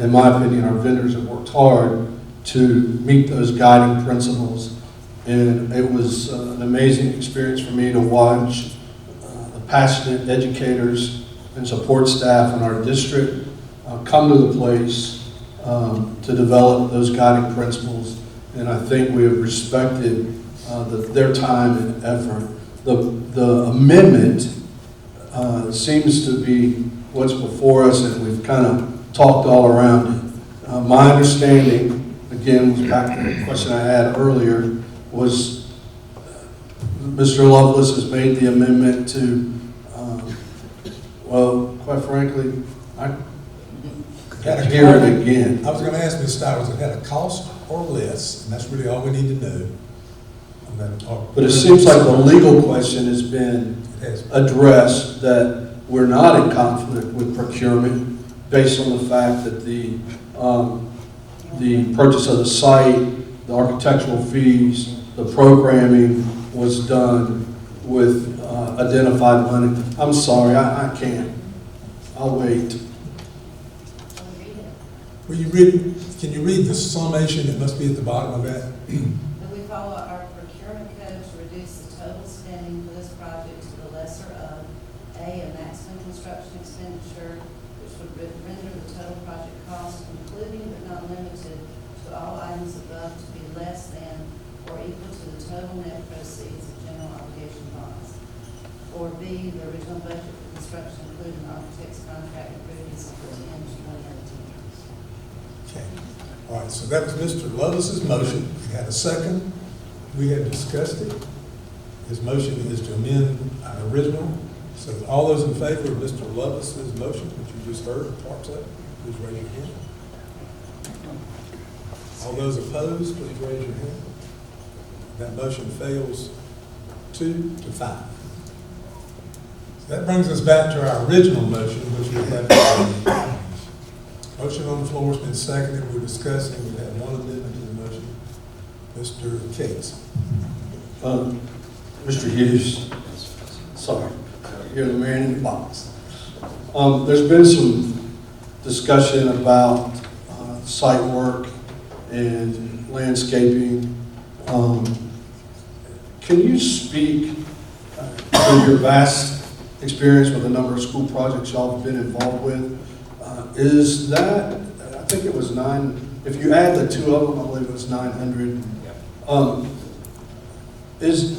[SPEAKER 3] in my opinion, our vendors have worked hard to meet those guiding principles. And it was an amazing experience for me to watch the passionate educators and support staff in our district come to the place to develop those guiding principles. And I think we have respected their time and effort. The amendment seems to be what's before us, and we've kind of talked all around it. My understanding, again, was back to the question I had earlier, was Mr. Lovelace has made the amendment to, well, quite frankly, I got to hear it again.
[SPEAKER 1] I was going to ask Ms. Stowers, it had a cost or less, and that's really all we need to know. I'm going to talk.
[SPEAKER 3] But it seems like the legal question has been addressed, that we're not in conflict with procurement based on the fact that the purchase of the site, the architectural fees, the programming was done with identified money. I'm sorry, I can't. I'll wait.
[SPEAKER 1] Will you read, can you read the summation that must be at the bottom of that?
[SPEAKER 18] That we follow our procurement code to reduce the total spending for this project to the lesser of a maximum construction expenditure, which would render the total project cost, including but not limited to all items above, to be less than or equal to the total net proceeds of general obligation bonds. Or B, the original budget for construction, including architect's contract improvements for 2018.
[SPEAKER 1] Okay. All right, so that was Mr. Lovelace's motion. We had a second. We had discussed it. His motion is to amend our original. So all those in favor of Mr. Lovelace's motion, which you just heard, parts of it, please raise your hand. All those opposed, please raise your hand. That motion fails 2-5. So that brings us back to our original motion, which we have. Motion on the floor has been seconded. We're discussing. We have one amendment to the motion. Mr. Cates.
[SPEAKER 3] Mr. Hughes, sorry, you're the man in the box. There's been some discussion about site work and landscaping. Can you speak to your vast experience with a number of school projects y'all have been involved with? Is that, I think it was 9, if you add the two of them, I believe it was 900.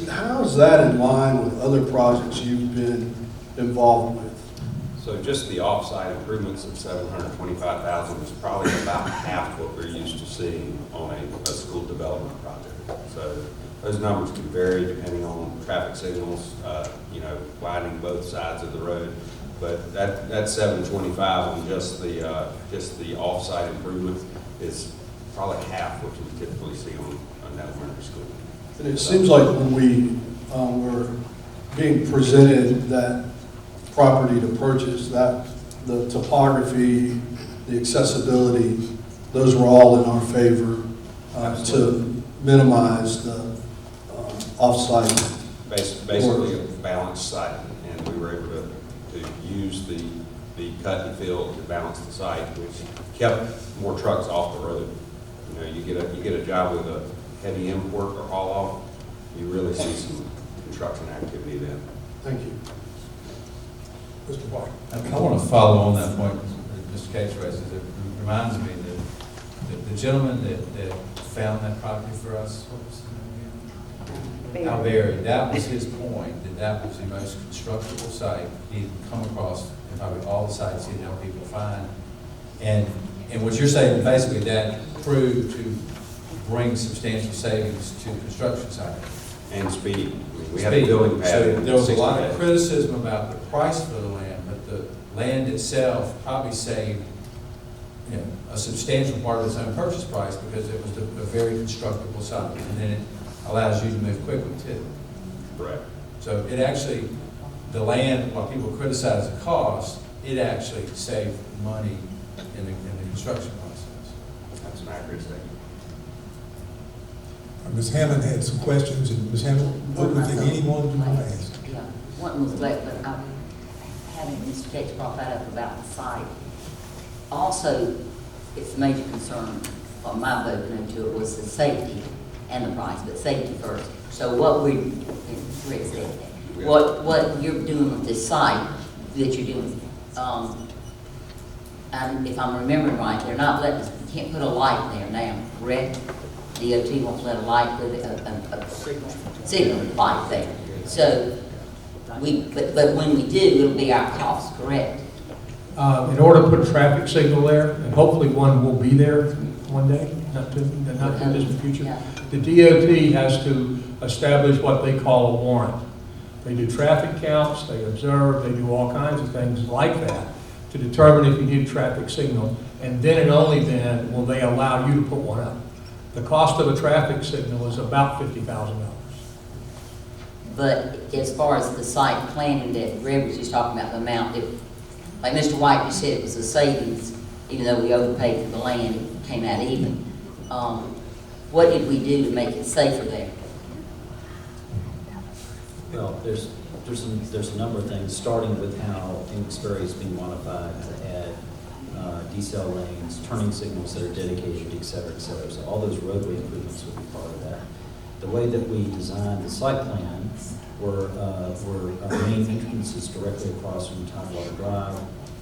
[SPEAKER 3] How is that in line with other projects you've been involved with?
[SPEAKER 5] So just the off-site improvements of $725,000 is probably about half what we're used to seeing on a school development project. So those numbers can vary depending on traffic signals, widening both sides of the road. But that 725 on just the off-site improvements is probably half what you typically see on that elementary school.
[SPEAKER 3] And it seems like when we were being presented that property to purchase, that the topography, the accessibility, those were all in our favor to minimize the off-site.
[SPEAKER 5] Basically a balanced site, and we were able to use the cut and fill to balance the site, which kept more trucks off the road. You get a job with a heavy import or haul off, you really see some construction activity then.
[SPEAKER 3] Thank you.
[SPEAKER 1] Mr. White.
[SPEAKER 10] I want to follow on that point that Mr. Cates raises. It reminds me that the gentleman that found that property for us, what was his name again? Alberry. That was his point, that was the most constructible site he'd come across in probably all the sites he'd helped people find. And what you're saying, basically, that proved to bring substantial savings to construction sites.
[SPEAKER 5] And speed. We have a building pad.
[SPEAKER 10] So there was a lot of criticism about the price for the land, but the land itself probably saved a substantial part of its own purchase price because it was a very constructible site. And then it allows you to move quickly too.
[SPEAKER 5] Correct.
[SPEAKER 10] So it actually, the land, while people criticize the cost, it actually saved money in the construction process.
[SPEAKER 5] That's an accurate statement.
[SPEAKER 1] Ms. Hammond had some questions, and Ms. Hammond, open to anyone who might ask.
[SPEAKER 12] Yeah, one was left, but having Mr. Tex brought that up about the site. Also, it's a major concern, or my vote into it was the safety and the price, but safety first. So what Rick said, what you're doing with this site that you're doing, and if I'm remembering right, they're not letting us, you can't put a light there now, correct? DOT won't let a light, put a signal light there. So but when we do, it'll be our cost, correct?
[SPEAKER 4] In order to put a traffic signal there, and hopefully one will be there one day, not too distant future,
[SPEAKER 12] Yeah.
[SPEAKER 4] the DOT has to establish what they call a warrant. They do traffic counts, they observe, they do all kinds of things like that to determine if you need a traffic signal, and then and only then will they allow you to put one up. The cost of a traffic signal is about $50,000.
[SPEAKER 12] But as far as the site planning that Greg was just talking about, the amount that, like Mr. White just said, it was a savings, even though we overpaid for the land, it came out even. What did we do to make it safer there?
[SPEAKER 6] Well, there's a number of things, starting with how Inksbury is being modified to add decel lanes, turning signals that are dedicated, et cetera, et cetera. So all those roadway improvements will be part of that. The way that we designed the site plan were main entrances directly across from Tidewater Drive.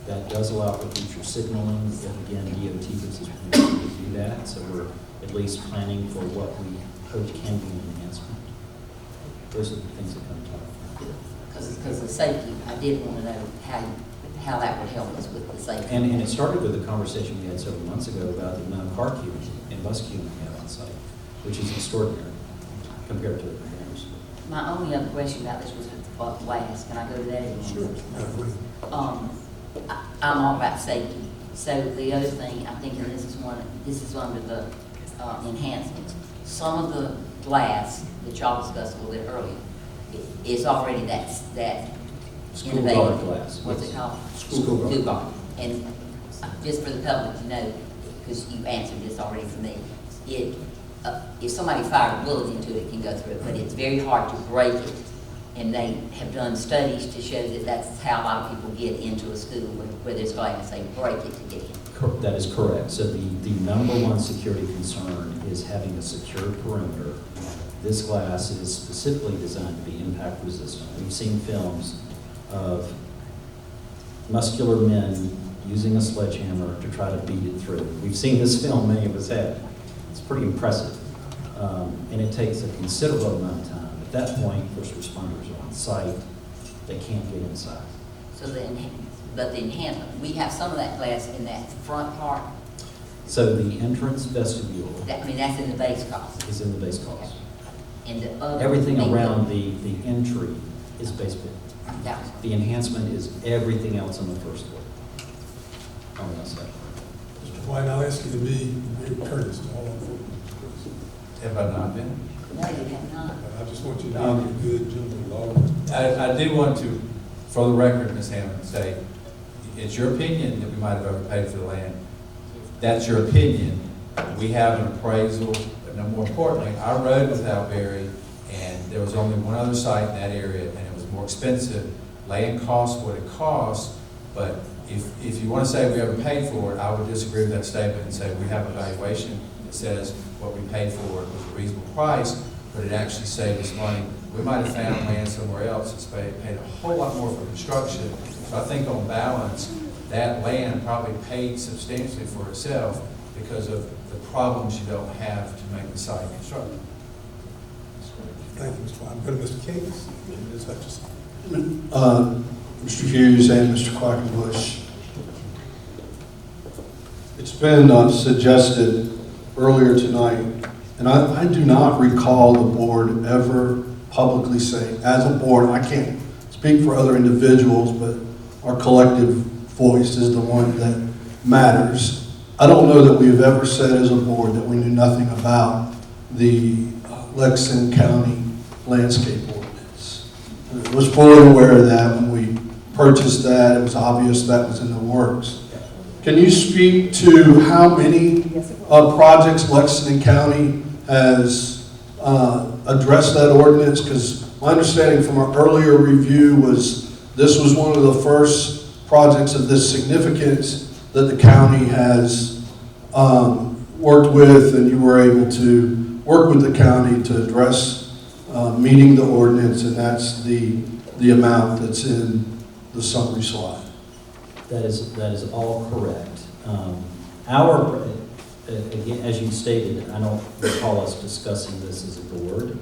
[SPEAKER 6] That does allow for future signaling, if again DOT gives us permission to do that. So we're at least planning for what we hope can be an enhancement. Those are the things that come to top.
[SPEAKER 12] Because the safety, I did want to know how that would help us with the safety.
[SPEAKER 6] And it started with a conversation we had several months ago about the amount of car queuing and bus queuing we have on site, which is extraordinary compared to the others.
[SPEAKER 12] My only other question about this was about glass. Can I go to that again?
[SPEAKER 1] Sure.
[SPEAKER 12] I'm all about safety. So the other thing, I think, and this is under the enhancements. Some of the glass that y'all discussed a little bit earlier is already that
[SPEAKER 6] School
[SPEAKER 12] innovative.
[SPEAKER 6] guard glass.
[SPEAKER 12] What's it called?
[SPEAKER 6] School guard.
[SPEAKER 12] And just for the public to know, because you answered this already for me, if somebody fired a bullet into it, it can go through it, but it's very hard to break it. And they have done studies to show that that's how a lot of people get into a school where there's glass. They break it to get in.
[SPEAKER 6] That is correct. So the number one security concern is having a secure perimeter. This glass is specifically designed to be impact resistant. We've seen films of muscular men using a sledgehammer to try to beat it through. We've seen this film, many of us have. It's pretty impressive. And it takes a considerable amount of time. At that point, first responders are on site. They can't get inside.
[SPEAKER 12] So but the enhancement, we have some of that glass in that front part.
[SPEAKER 6] So the entrance vestibule
[SPEAKER 12] That's in the base cost.
[SPEAKER 6] is in the base cost.
[SPEAKER 12] And the other
[SPEAKER 6] Everything around the entry is base bid.
[SPEAKER 12] That was
[SPEAKER 6] The enhancement is everything else on the first floor. On that side.
[SPEAKER 1] Mr. White, I'll ask you to be very courteous to all of them.
[SPEAKER 10] Have I not been?
[SPEAKER 12] no, you have not.
[SPEAKER 1] I just want you to be a good gentleman law.
[SPEAKER 10] I did want to, for the record, Ms. Hammond, say, it's your opinion that we might have overpaid for the land. That's your opinion. We have an appraisal, but no more importantly, I rode with Al Berry, and there was only one other site in that area, and it was more expensive. Land cost what it cost, but if you want to say we overpaid for it, I would disagree with that statement and say we have a valuation that says what we paid for it was a reasonable price, but it actually saved us money. We might have found land somewhere else that's paid a whole lot more for construction. So I think on balance, that land probably paid substantially for itself because of the problems you don't have to make the site constructed.
[SPEAKER 1] Thank you, Mr. White. I'm going to Mr. Case and Ms. Hutchison.
[SPEAKER 3] Mr. Hughes and Mr. Quackenbush, it's been suggested earlier tonight, and I do not recall the board ever publicly saying, as a board, I can't speak for other individuals, but our collective voice is the one that matters. I don't know that we've ever said as a board that we knew nothing about the Lexington County landscape ordinance. I was fully aware of that when we purchased that. It was obvious that was in the works. Can you speak to how many projects Lexington County has addressed that ordinance? Because my understanding from our earlier review was this was one of the first projects of this significance that the county has worked with, and you were able to work with the county to address meeting the ordinance, and that's the amount that's in the summary slide.
[SPEAKER 6] That is all correct. Again, as you stated, I don't recall us discussing this as a board,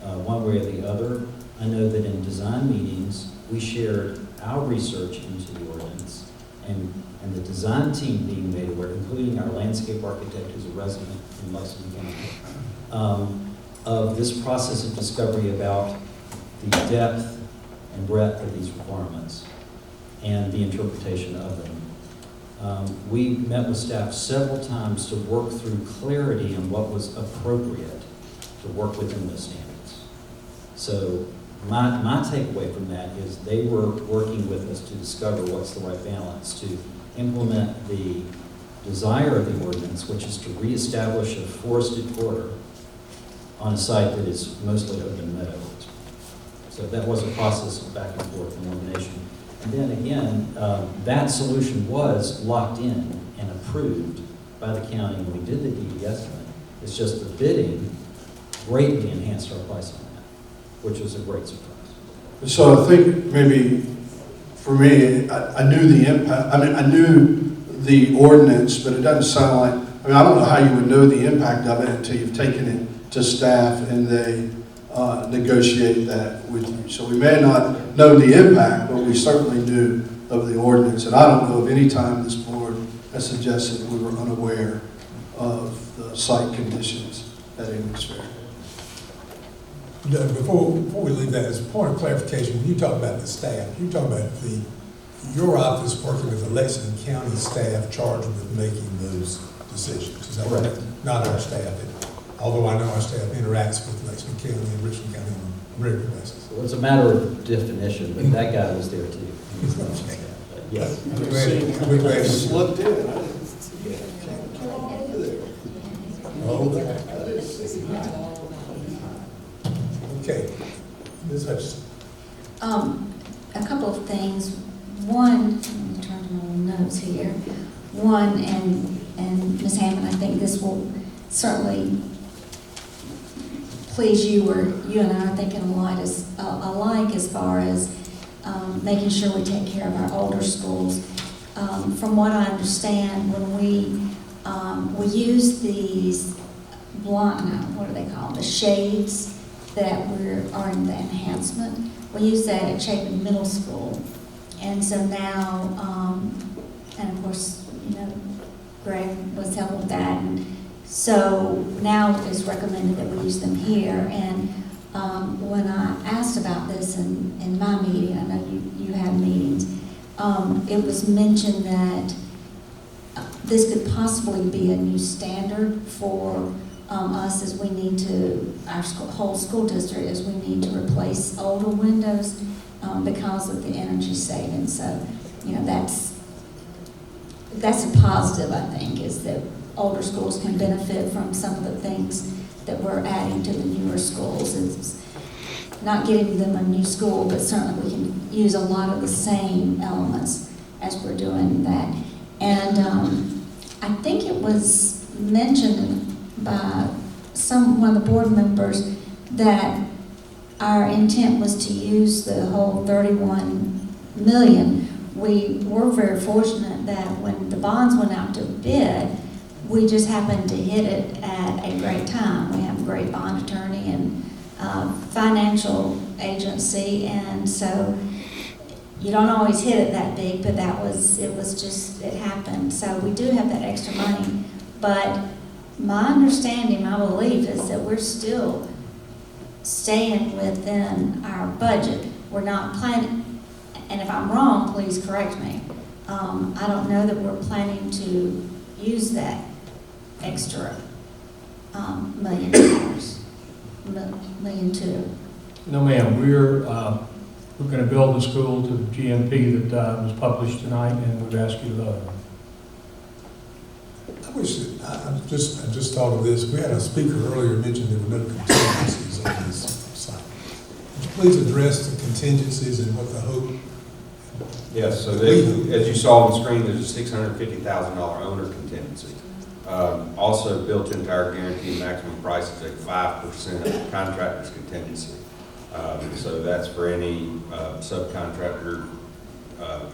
[SPEAKER 6] one way or the other. I know that in design meetings, we shared our research into the ordinance, and the design team being made aware, including our landscape architect who's a resident in Lexington County, of this process of discovery about the depth and breadth of these requirements and the interpretation of them. We met with staff several times to work through clarity on what was appropriate to work within those standards. So my takeaway from that is they were working with us to discover what's the right balance to implement the desire of the ordinance, which is to reestablish a forested corridor on a site that is mostly open meadow. So that was a process of back and forth and elimination. And then again, that solution was locked in and approved by the county when we did the DD estimate. It's just the bidding greatly enhanced our price on that, which was a great surprise.
[SPEAKER 3] So I think maybe for me, I knew the impact, I knew the ordinance, but it doesn't sound like, I don't know how you would know the impact of it until you've taken it to staff and they negotiate that with you. So we may not know the impact, but we certainly knew of the ordinance. And I don't know of any time this board has suggested we were unaware of the site conditions at English Fair.
[SPEAKER 1] Before we leave that, as a point of clarification, when you talk about the staff, you talk about your office working with the Lexington County staff charged with making those decisions. Is that right? Not our staff. Although I know our staff interacts with Lexington County and Richmond County on a regular basis.
[SPEAKER 6] Well, it's a matter of definition, but that guy was there too. But yes.
[SPEAKER 1] We're glad you
[SPEAKER 3] slipped in.
[SPEAKER 1] Okay. Ms. Hutchison.
[SPEAKER 2] A couple of things. One, let me turn to my little notes here. One, and Ms. Hammond, I think this will certainly please you, or you and I are thinking alike as far as making sure we take care of our older schools. From what I understand, when we use these what do they call them? The shades that are in the enhancement. We use that at Chapin Middle School, and so now, and of course, Greg was helping with that, and so now it's recommended that we use them here. And when I asked about this in my meeting, I know you had meetings, it was mentioned that this could possibly be a new standard for us, as we need to, our whole school district, as we need to replace older windows because of the energy savings. So, that's a positive, I think, is that older schools can benefit from some of the things that we're adding to the newer schools. It's not getting them a new school, but certainly we can use a lot of the same elements as we're doing that. And I think it was mentioned by one of the board members that our intent was to use the whole 31 million. We were very fortunate that when the bonds went out to bid, we just happened to hit it at a great time. We have a great bond attorney and financial agency, and so you don't always hit it that big, but it happened. So we do have that extra money, but my understanding, my belief is that we're still staying within our budget. We're not planning, and if I'm wrong, please correct me. I don't know that we're planning to use that extra $1 million, $1.2 million.
[SPEAKER 4] No, ma'am. We're going to build the school to the GMP that was published tonight, and we've asked you to vote on.
[SPEAKER 1] I wish, that- I just thought of this, we had a speaker earlier mentioned there were no contingencies on this site. Would you please address the contingencies and what the hope?
[SPEAKER 5] Yes, so as you saw on the screen, there's a $650,000 owner contingency. Also built into our guaranteed maximum price is a 5% contractor's contingency. So that's for any subcontractor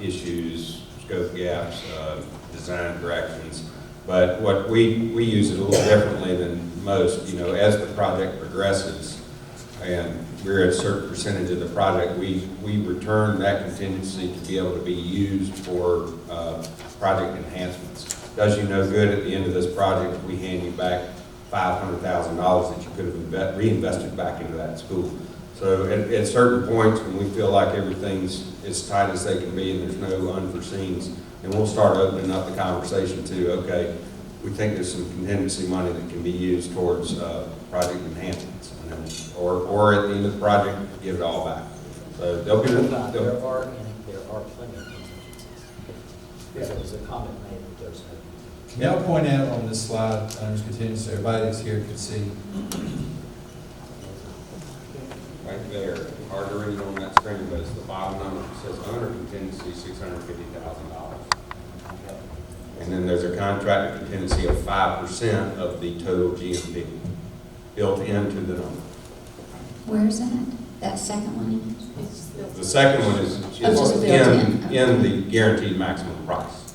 [SPEAKER 5] issues, scope gaps, design corrections. But what we use it a little differently than most. You know, as the project progresses and we're at a certain percentage of the project, we return that contingency to be able to be used for project enhancements. Does you no good at the end of this project if we hand you back $500,000 that you could have reinvested back into that school. So at certain points when we feel like everything's as tight as they can be and there's no unforeseens, then we'll start opening up the conversation to, okay, we think there's some contingency money that can be used towards project enhancements. And then, or at the end of the project, give it all back. So
[SPEAKER 6] There are plenty of contingencies. There was a comment made that there's no.
[SPEAKER 10] May I point out on this slide, owner's contingency, everybody that's here could see,
[SPEAKER 5] Right there, hard to read on that screen, but it's the bottom number. It says owner contingency, $650,000. And then there's a contractor contingency of 5% of the total GMP built into the number.
[SPEAKER 2] Where's that? That second one?
[SPEAKER 5] The second one is
[SPEAKER 2] just built
[SPEAKER 5] in the guaranteed maximum price.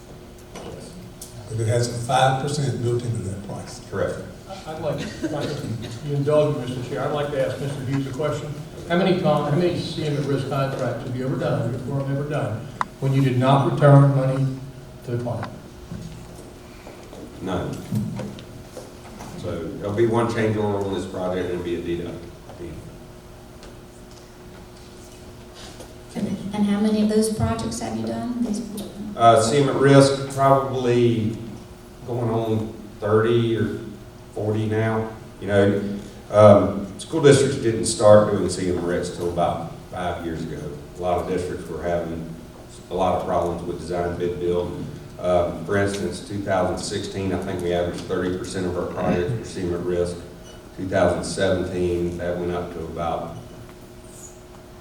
[SPEAKER 1] But it has a 5% built into that price.
[SPEAKER 5] Correct.
[SPEAKER 4] I'd like, if I could- you indulge me, Mr. Chair, I'd like to ask Mr. Hughes a question. How many CM at risk contracts have you ever done, your firm ever done, when you did not return money to the client?
[SPEAKER 5] None. So there'll be one change order on this project, and it'll be a deduct.
[SPEAKER 2] And how many of those projects have you done?
[SPEAKER 5] CM at risk, probably going on 30 or 40 now. You know, school districts didn't start doing CM at risk till about 5 years ago. A lot of districts were having a lot of problems with design bid build. For instance, 2016, I think we averaged 30% of our projects were CM at risk. 2017, that went up to about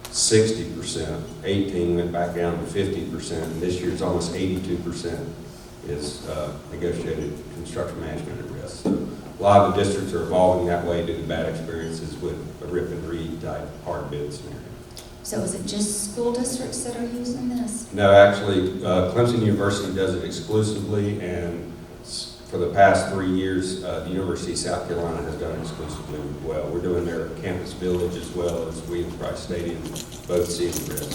[SPEAKER 5] 60%. 18 went back down to 50%. And this year it's almost 82% is negotiated construction management at risk. So a lot of the districts are evolving that way due to bad experiences with a rip and read type hard bid scenario.
[SPEAKER 2] So is it just school districts that are using this?
[SPEAKER 5] No, actually, Clemson University does it exclusively, and for the past 3 years, the University of South Carolina has done it exclusively as well. We're doing their campus village as well as Williams-Brice Stadium, both CM at risk.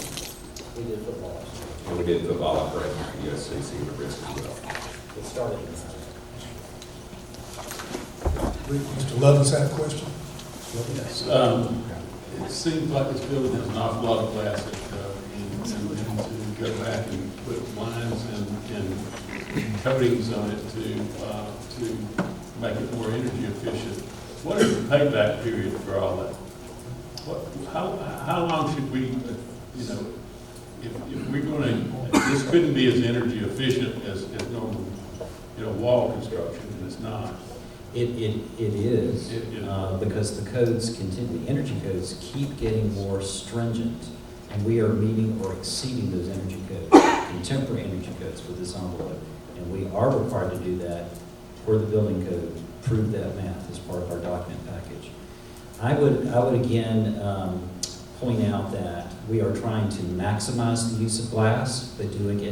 [SPEAKER 6] We did football.
[SPEAKER 5] And we did football operations for USC CM at risk as well.
[SPEAKER 6] It started.
[SPEAKER 1] Mr. Lovelace had a question?
[SPEAKER 11] Yes. It seems like this building has an awful lot of glass in it, and to go back and put lines and coatings on it to make it more energy efficient. What is the payback period for all that? How long should we, you know, if we're going to, this couldn't be as energy efficient as normal, you know, wall construction, and it's not.
[SPEAKER 6] It is, because the codes continue, the energy codes keep getting more stringent, and we are meeting or exceeding those energy codes, contemporary energy codes for this envelope. And we are required to do that for the building code, prove that math as part of our document package. I would again point out that we are trying to maximize the use of glass, but do it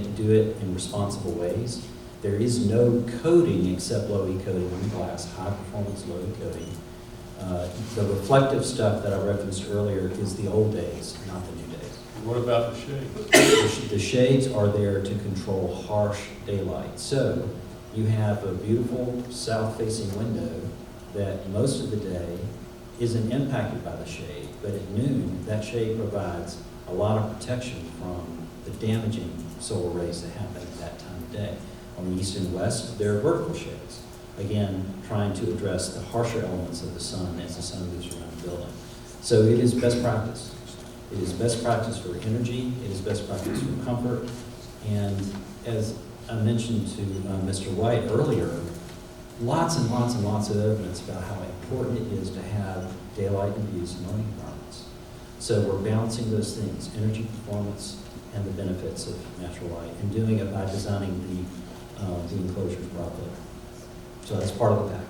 [SPEAKER 6] in responsible ways. There is no coating except low-E coating on glass, high-performance low-E coating. The reflective stuff that I referenced earlier is the old days, not the new days.
[SPEAKER 11] What about the shades?
[SPEAKER 6] The shades are there to control harsh daylight. So you have a beautiful south-facing window that most of the day isn't impacted by the shade, but at noon, that shade provides a lot of protection from the damaging solar rays that happen at that time of day. On the east and west, there are vertical shades. Again, trying to address the harsher elements of the sun as the sun moves around the building. So it is best practice. It is best practice for energy. It is best practice for comfort. And as I mentioned to Mr. White earlier, lots and lots and lots of evidence about how important it is to have daylight and views in learning environments. So we're balancing those things, energy performance and the benefits of natural light, and doing it by designing the enclosures properly. So that's part of the package.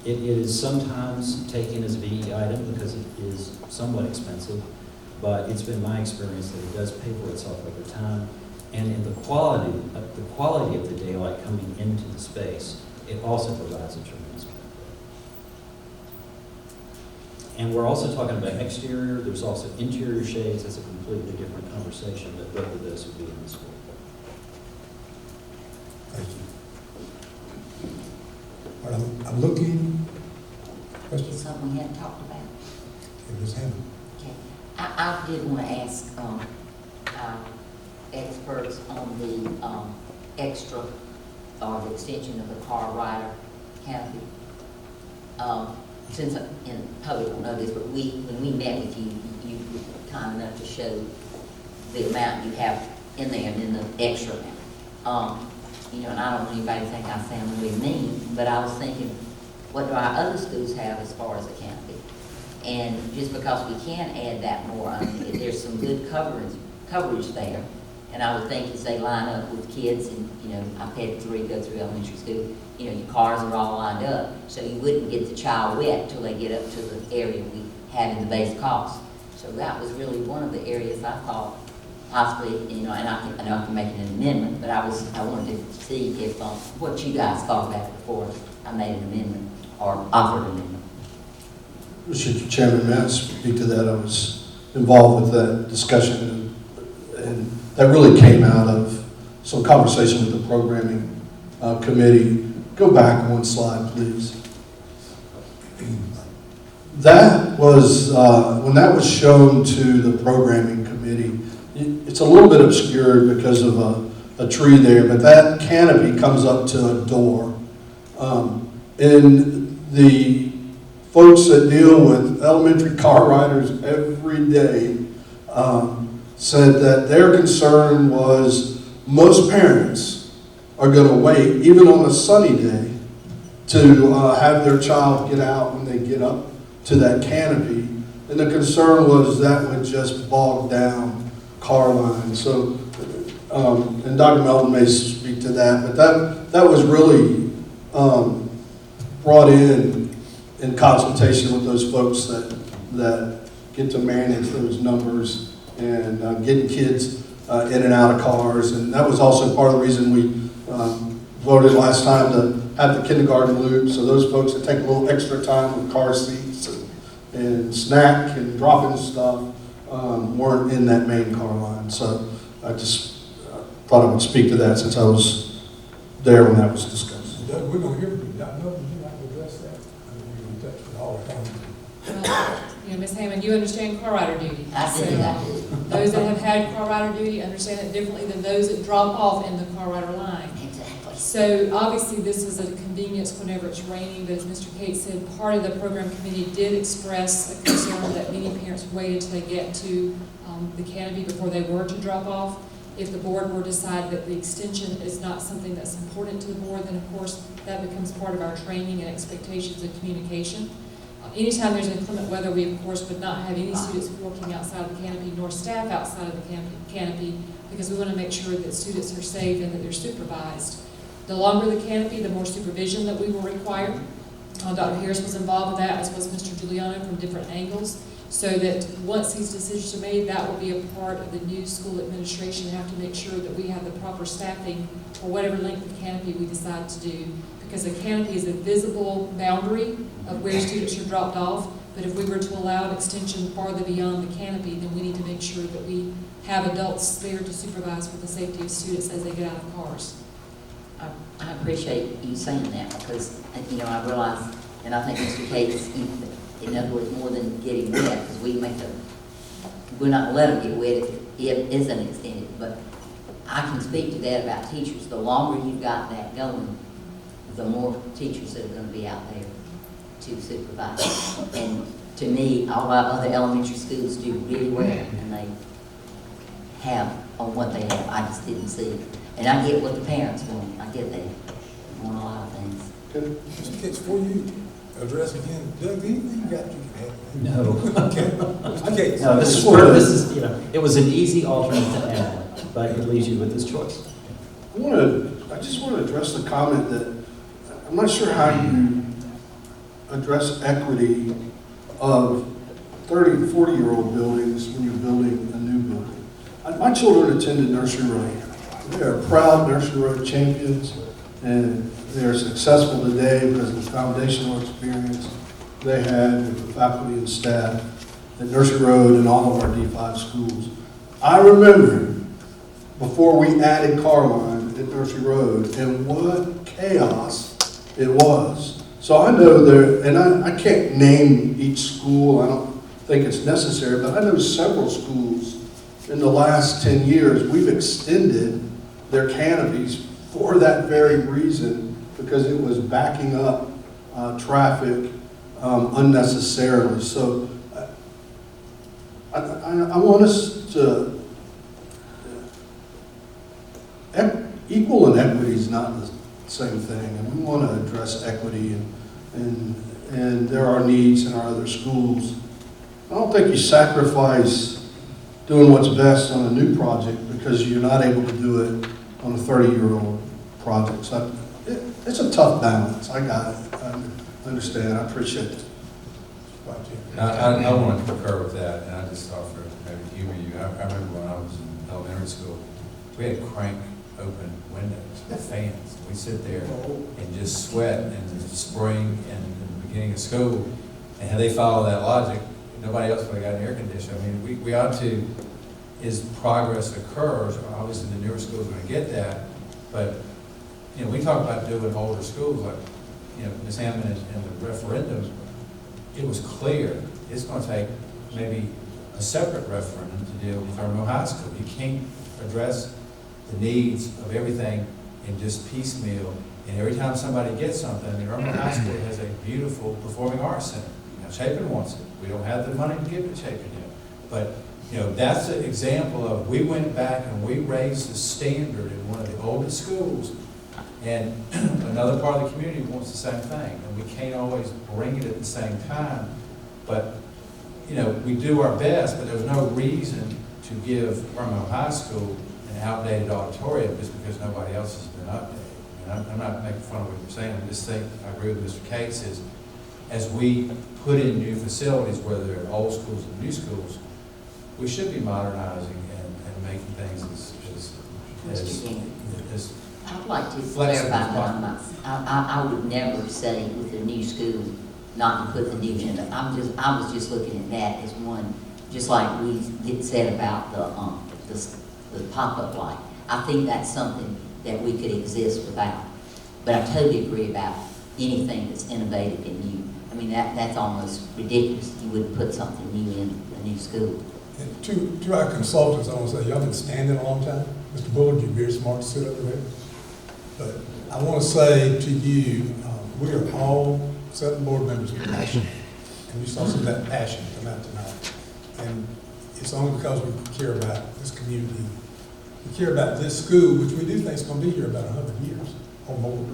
[SPEAKER 6] It is sometimes taken as a VE item because it is somewhat expensive, but it's been my experience that it does pay for itself over time. And in the quality of the daylight coming into the space, it also provides a tremendous benefit. And we're also talking about exterior. There's also interior shades. That's a completely different conversation, but both of those would be in the school.
[SPEAKER 1] Thank you. All right, I'm looking.
[SPEAKER 12] It's
[SPEAKER 1] Questions?
[SPEAKER 12] something we hadn't talked about.
[SPEAKER 1] Okay, Ms. Hammond.
[SPEAKER 12] Okay. I did want to ask our experts on the extra or the extension of the car rider canopy. Since in public don't know this, but when we met with you, you were kind enough to show the amount you have in there and then the extra amount. You know, and I don't want anybody to think I sound really mean, but I was thinking, what do our other schools have as far as a canopy? And just because we can add that more, I mean, there's some good coverage there. And I would think as they line up with kids, and, you know, I've had 3 go through elementary school, you know, your cars are all lined up, so you wouldn't get the child wet till they get up to the area we had in the base cost. So that was really one of the areas I thought possibly, you know, and I know I can make an amendment, but I wanted to see if, what you guys thought about it before I made an amendment or offered an amendment.
[SPEAKER 3] Mr. Chairman, may I speak to that? I was involved with that discussion, and that really came out of some conversation with the programming committee. Go back 1 slide, please. That was, when that was shown to the programming committee, it's a little bit obscured because of a tree there, but that canopy comes up to a door. And the folks that deal with elementary car riders every day said that their concern was most parents are going to wait, even on a sunny day, to have their child get out when they get up to that canopy. And the concern was that would just bog down car lines. So, and Dr. Melton may speak to that, but that was really brought in consultation with those folks that get to manage those numbers and getting kids in and out of cars. And that was also part of the reason we voted last time to have the kindergarten loop, so those folks that take a little extra time with car seats and snack and drop in stuff weren't in that main car line. So I just thought I would speak to that since I was there when that was discussed.
[SPEAKER 1] Doug, we're going to hear from you. Dr. Melton, would you like to address that? I mean, you're in touch with all the time.
[SPEAKER 9] Well, you know, Ms. Hammond, you understand car rider duty.
[SPEAKER 12] I did.
[SPEAKER 9] Those that have had car rider duty understand it differently than those that drop off in the car rider line.
[SPEAKER 12] Exactly.
[SPEAKER 9] So obviously this is a convenience whenever it's raining, but as Mr. Cates said, part of the program committee did express a concern that many parents waited till they get to the canopy before they were to drop off. If the board were to decide that the extension is not something that's important to the board, then of course that becomes part of our training and expectations and communication. Anytime there's inclement weather, we of course would not have any students working outside of the canopy nor staff outside of the canopy because we want to make sure that students are safe and that they're supervised. The longer the canopy, the more supervision that we will require. Dr. Harris was involved with that, as was Mr. Giuliano from different angles, so that once these decisions are made, that will be a part of the new school administration. We have to make sure that we have the proper staffing for whatever length of canopy we decide to do, because a canopy is a visible boundary of where students are dropped off, but if we were to allow an extension farther beyond the canopy, then we need to make sure that we have adults there to supervise for the safety of students as they get out of cars.
[SPEAKER 12] I appreciate you saying that because, you know, I realize, and I think Mr. Cates, in other words, more than getting wet, because we're not going to let them get wet if it isn't extended, but I can speak to that about teachers. The longer you've got that going, the more teachers that are going to be out there to supervise. And to me, all our other elementary schools do really well, and they have on what they have. I just didn't see it. And I get what the parents want. I get that. They want a lot of things.
[SPEAKER 3] Okay.
[SPEAKER 1] Mr. Gates, before you address again, Doug, anything you got you can add?
[SPEAKER 6] No.
[SPEAKER 1] Okay. Mr. Gates.
[SPEAKER 6] No, this is, you know, it was an easy alternate to add, but it leaves you with this choice.
[SPEAKER 3] I just want to address the comment that I'm not sure how you address equity of 30 and 40-year-old buildings when you're building a new building. My children attended Nursery Road. They are proud Nursery Road champions, and they are successful today because of the foundational experience they had with the faculty and staff at Nursery Road and all of our D5 schools. I remember before we added car lines at Nursery Road and what chaos it was. So I know there, and I can't name each school, I don't think it's necessary, but I know several schools in the last 10 years, we've extended their canopies for that very reason, because it was backing up traffic unnecessarily. So I want us to, equal and equity is not the same thing, and we want to address equity, and there are needs in our other schools. I don't think you sacrifice doing what's best on a new project because you're not able to do it on a 30-year-old project. So it's a tough balance. I got it. I understand. I appreciate it.
[SPEAKER 10] I want to concur with that, and I just offer maybe to humor you. I remember when I was in elementary school, we had crank open windows with fans. We sit there and just sweat in the spring and in the beginning of school. And had they followed that logic, nobody else would have got an air conditioner. I mean, we ought to, as progress occurs, obviously the newer schools are going to get that, but, you know, we talk about doing older schools, like, you know, Ms. Hammond and the referendums, it was clear it's going to take maybe a separate referendum to deal with Irmo High School. You can't address the needs of everything in just piecemeal, and every time somebody gets something, the Irmo High School has a beautiful performing arts center. Now, Chapin wants it. We don't have the money to give to Chapin yet. But, you know, that's an example of, we went back and we raised the standard in one of the oldest schools, and another part of the community wants the same thing, and we can't always bring it at the same time. But, you know, we do our best, but there's no reason to give Irmo High School an outdated auditorium just because nobody else has been updated. And I'm not making fun of what you're saying. I'm just saying, I agree with Mr. Cates, is as we put in new facilities, whether they're old schools or new schools, we should be modernizing and making things as
[SPEAKER 12] I'd like to
[SPEAKER 10] flexible
[SPEAKER 12] clarify
[SPEAKER 10] as
[SPEAKER 12] that I'm not, I would never say with the new school not to put the new agenda. I was just looking at that as one, just like we get said about the pop-up light. I think that's something that we could exist without. But I totally agree about anything that's innovative and new. I mean, that's almost ridiculous. You wouldn't put something new in a new school.
[SPEAKER 1] And to our consultants, I want to say, y'all been standing a long time. Mr. Bullard, you're very smart to sit over there. But I want to say to you, we are all 7 board members with passion. And you saw some of that passion come out tonight. And it's only because we care about this community. We care about this school, which we do think is going to be here about 100 years or more.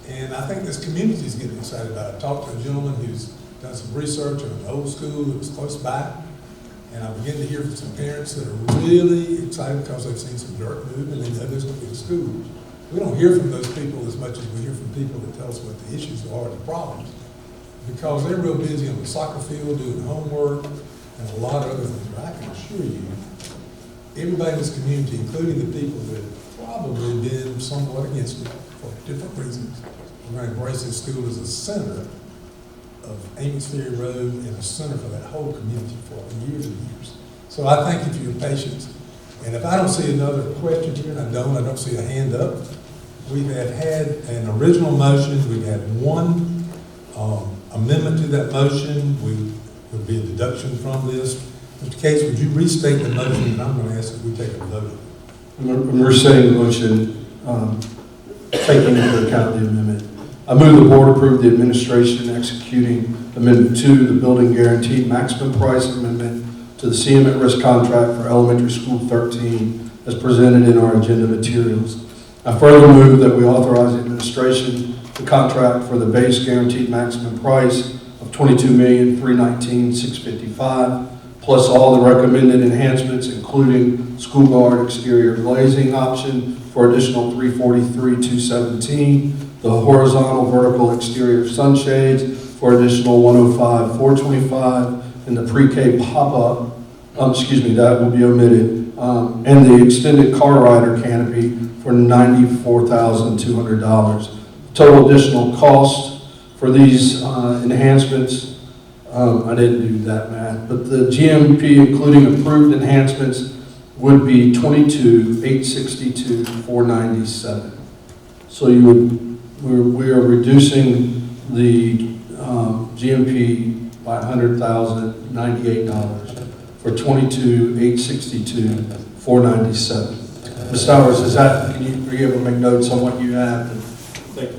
[SPEAKER 1] And I think this community is getting excited about it. I talked to a gentleman who's done some research on an old school that was close by. And I begin to hear from some parents that are really excited because they've seen some dirt move and they know there's going to be a school. We don't hear from those people as much as we hear from people that tell us what the issues are, the problems, because they're real busy on the soccer field doing homework and a lot of other things. But I can assure you, everybody in this community, including the people that have probably been somewhat against it for different reasons, are going to embrace this school as a center of Amos Ferry Road and a center for that whole community for years and years. So I thank you for your patience. And if I don't see another question here, and I don't see a hand up, we have had an original motion, we've had one amendment to that motion, would be a deduction from this. Mr. Cates, would you restate the motion, and I'm going to ask that we take a vote.
[SPEAKER 3] I'm restating the motion, taking into account the amendment. I move the board approve the administration executing Amendment 2, the building guaranteed maximum price amendment to the CM at risk contract for elementary school 13 as presented in our agenda materials. I further move that we authorize the administration the contract for the base guaranteed maximum price of $22,319,655, plus all the recommended enhancements, including school guard exterior glazing option for additional $343,217, the horizontal vertical exterior sunshades for additional $105,425, and the pre-K pop-up, that will be omitted, and the extended car rider canopy for $94,200. Total additional cost for these enhancements, I didn't do that math, but the GMP, including approved enhancements, would be $22,862,497. So you would, we are reducing the GMP by $100,098 for $22,862,497. Ms. Stowers, is that, are you able to make notes on what you have? Thank you.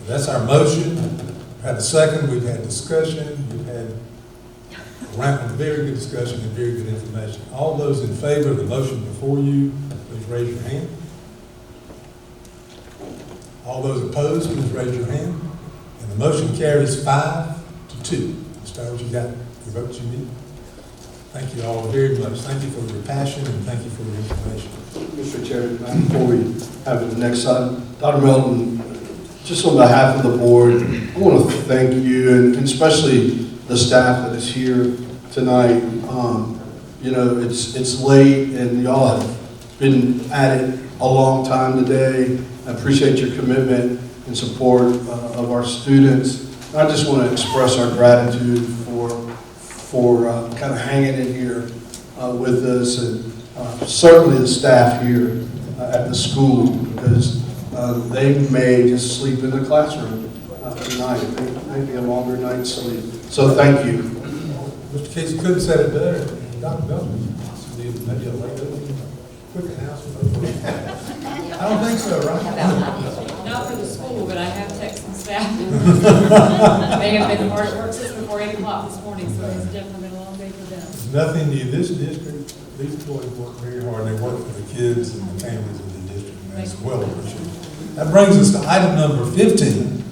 [SPEAKER 1] That's our motion. We've had a second, we've had discussion, we've had very good discussion and very good information. All those in favor of the motion before you, please raise your hand. All those opposed, please raise your hand. And the motion carries 5-2. Mr. Stowers, you got the votes you need? Thank you all very much. Thank you for your passion and thank you for your information.
[SPEAKER 3] Mr. Chairman, before we have the next item, Dr. Melton, just on behalf of the board, I want to thank you and especially the staff that is here tonight. You know, it's late and y'all have been at it a long time today. I appreciate your commitment and support of our students. I just want to express our gratitude for kind of hanging in here with us, and certainly the staff here at the school, because they may just sleep in the classroom tonight, maybe a longer night's sleep. So thank you.
[SPEAKER 1] Mr. Casey couldn't have said it better. Dr. Belton, maybe a late quick announcement. I don't think so, right?
[SPEAKER 9] Not for the school, but I have Texan staff. They have been hard at work since before 8 o'clock this morning, so it's definitely been a long day for them.
[SPEAKER 1] Nothing new. This district, these employees work very hard. They work for the kids and the families of the district, and that's well appreciated. That brings us to item number 15,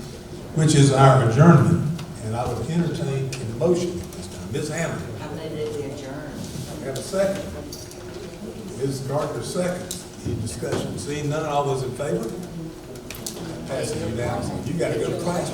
[SPEAKER 1] which is our adjournment. And I would entertain a motion this time. Ms. Hammond.
[SPEAKER 12] I move that we adjourn.
[SPEAKER 1] We have a second. Ms. Gardner seconds. Any discussion? Seeing none, all those in favor? Passing you down. You got to go to class.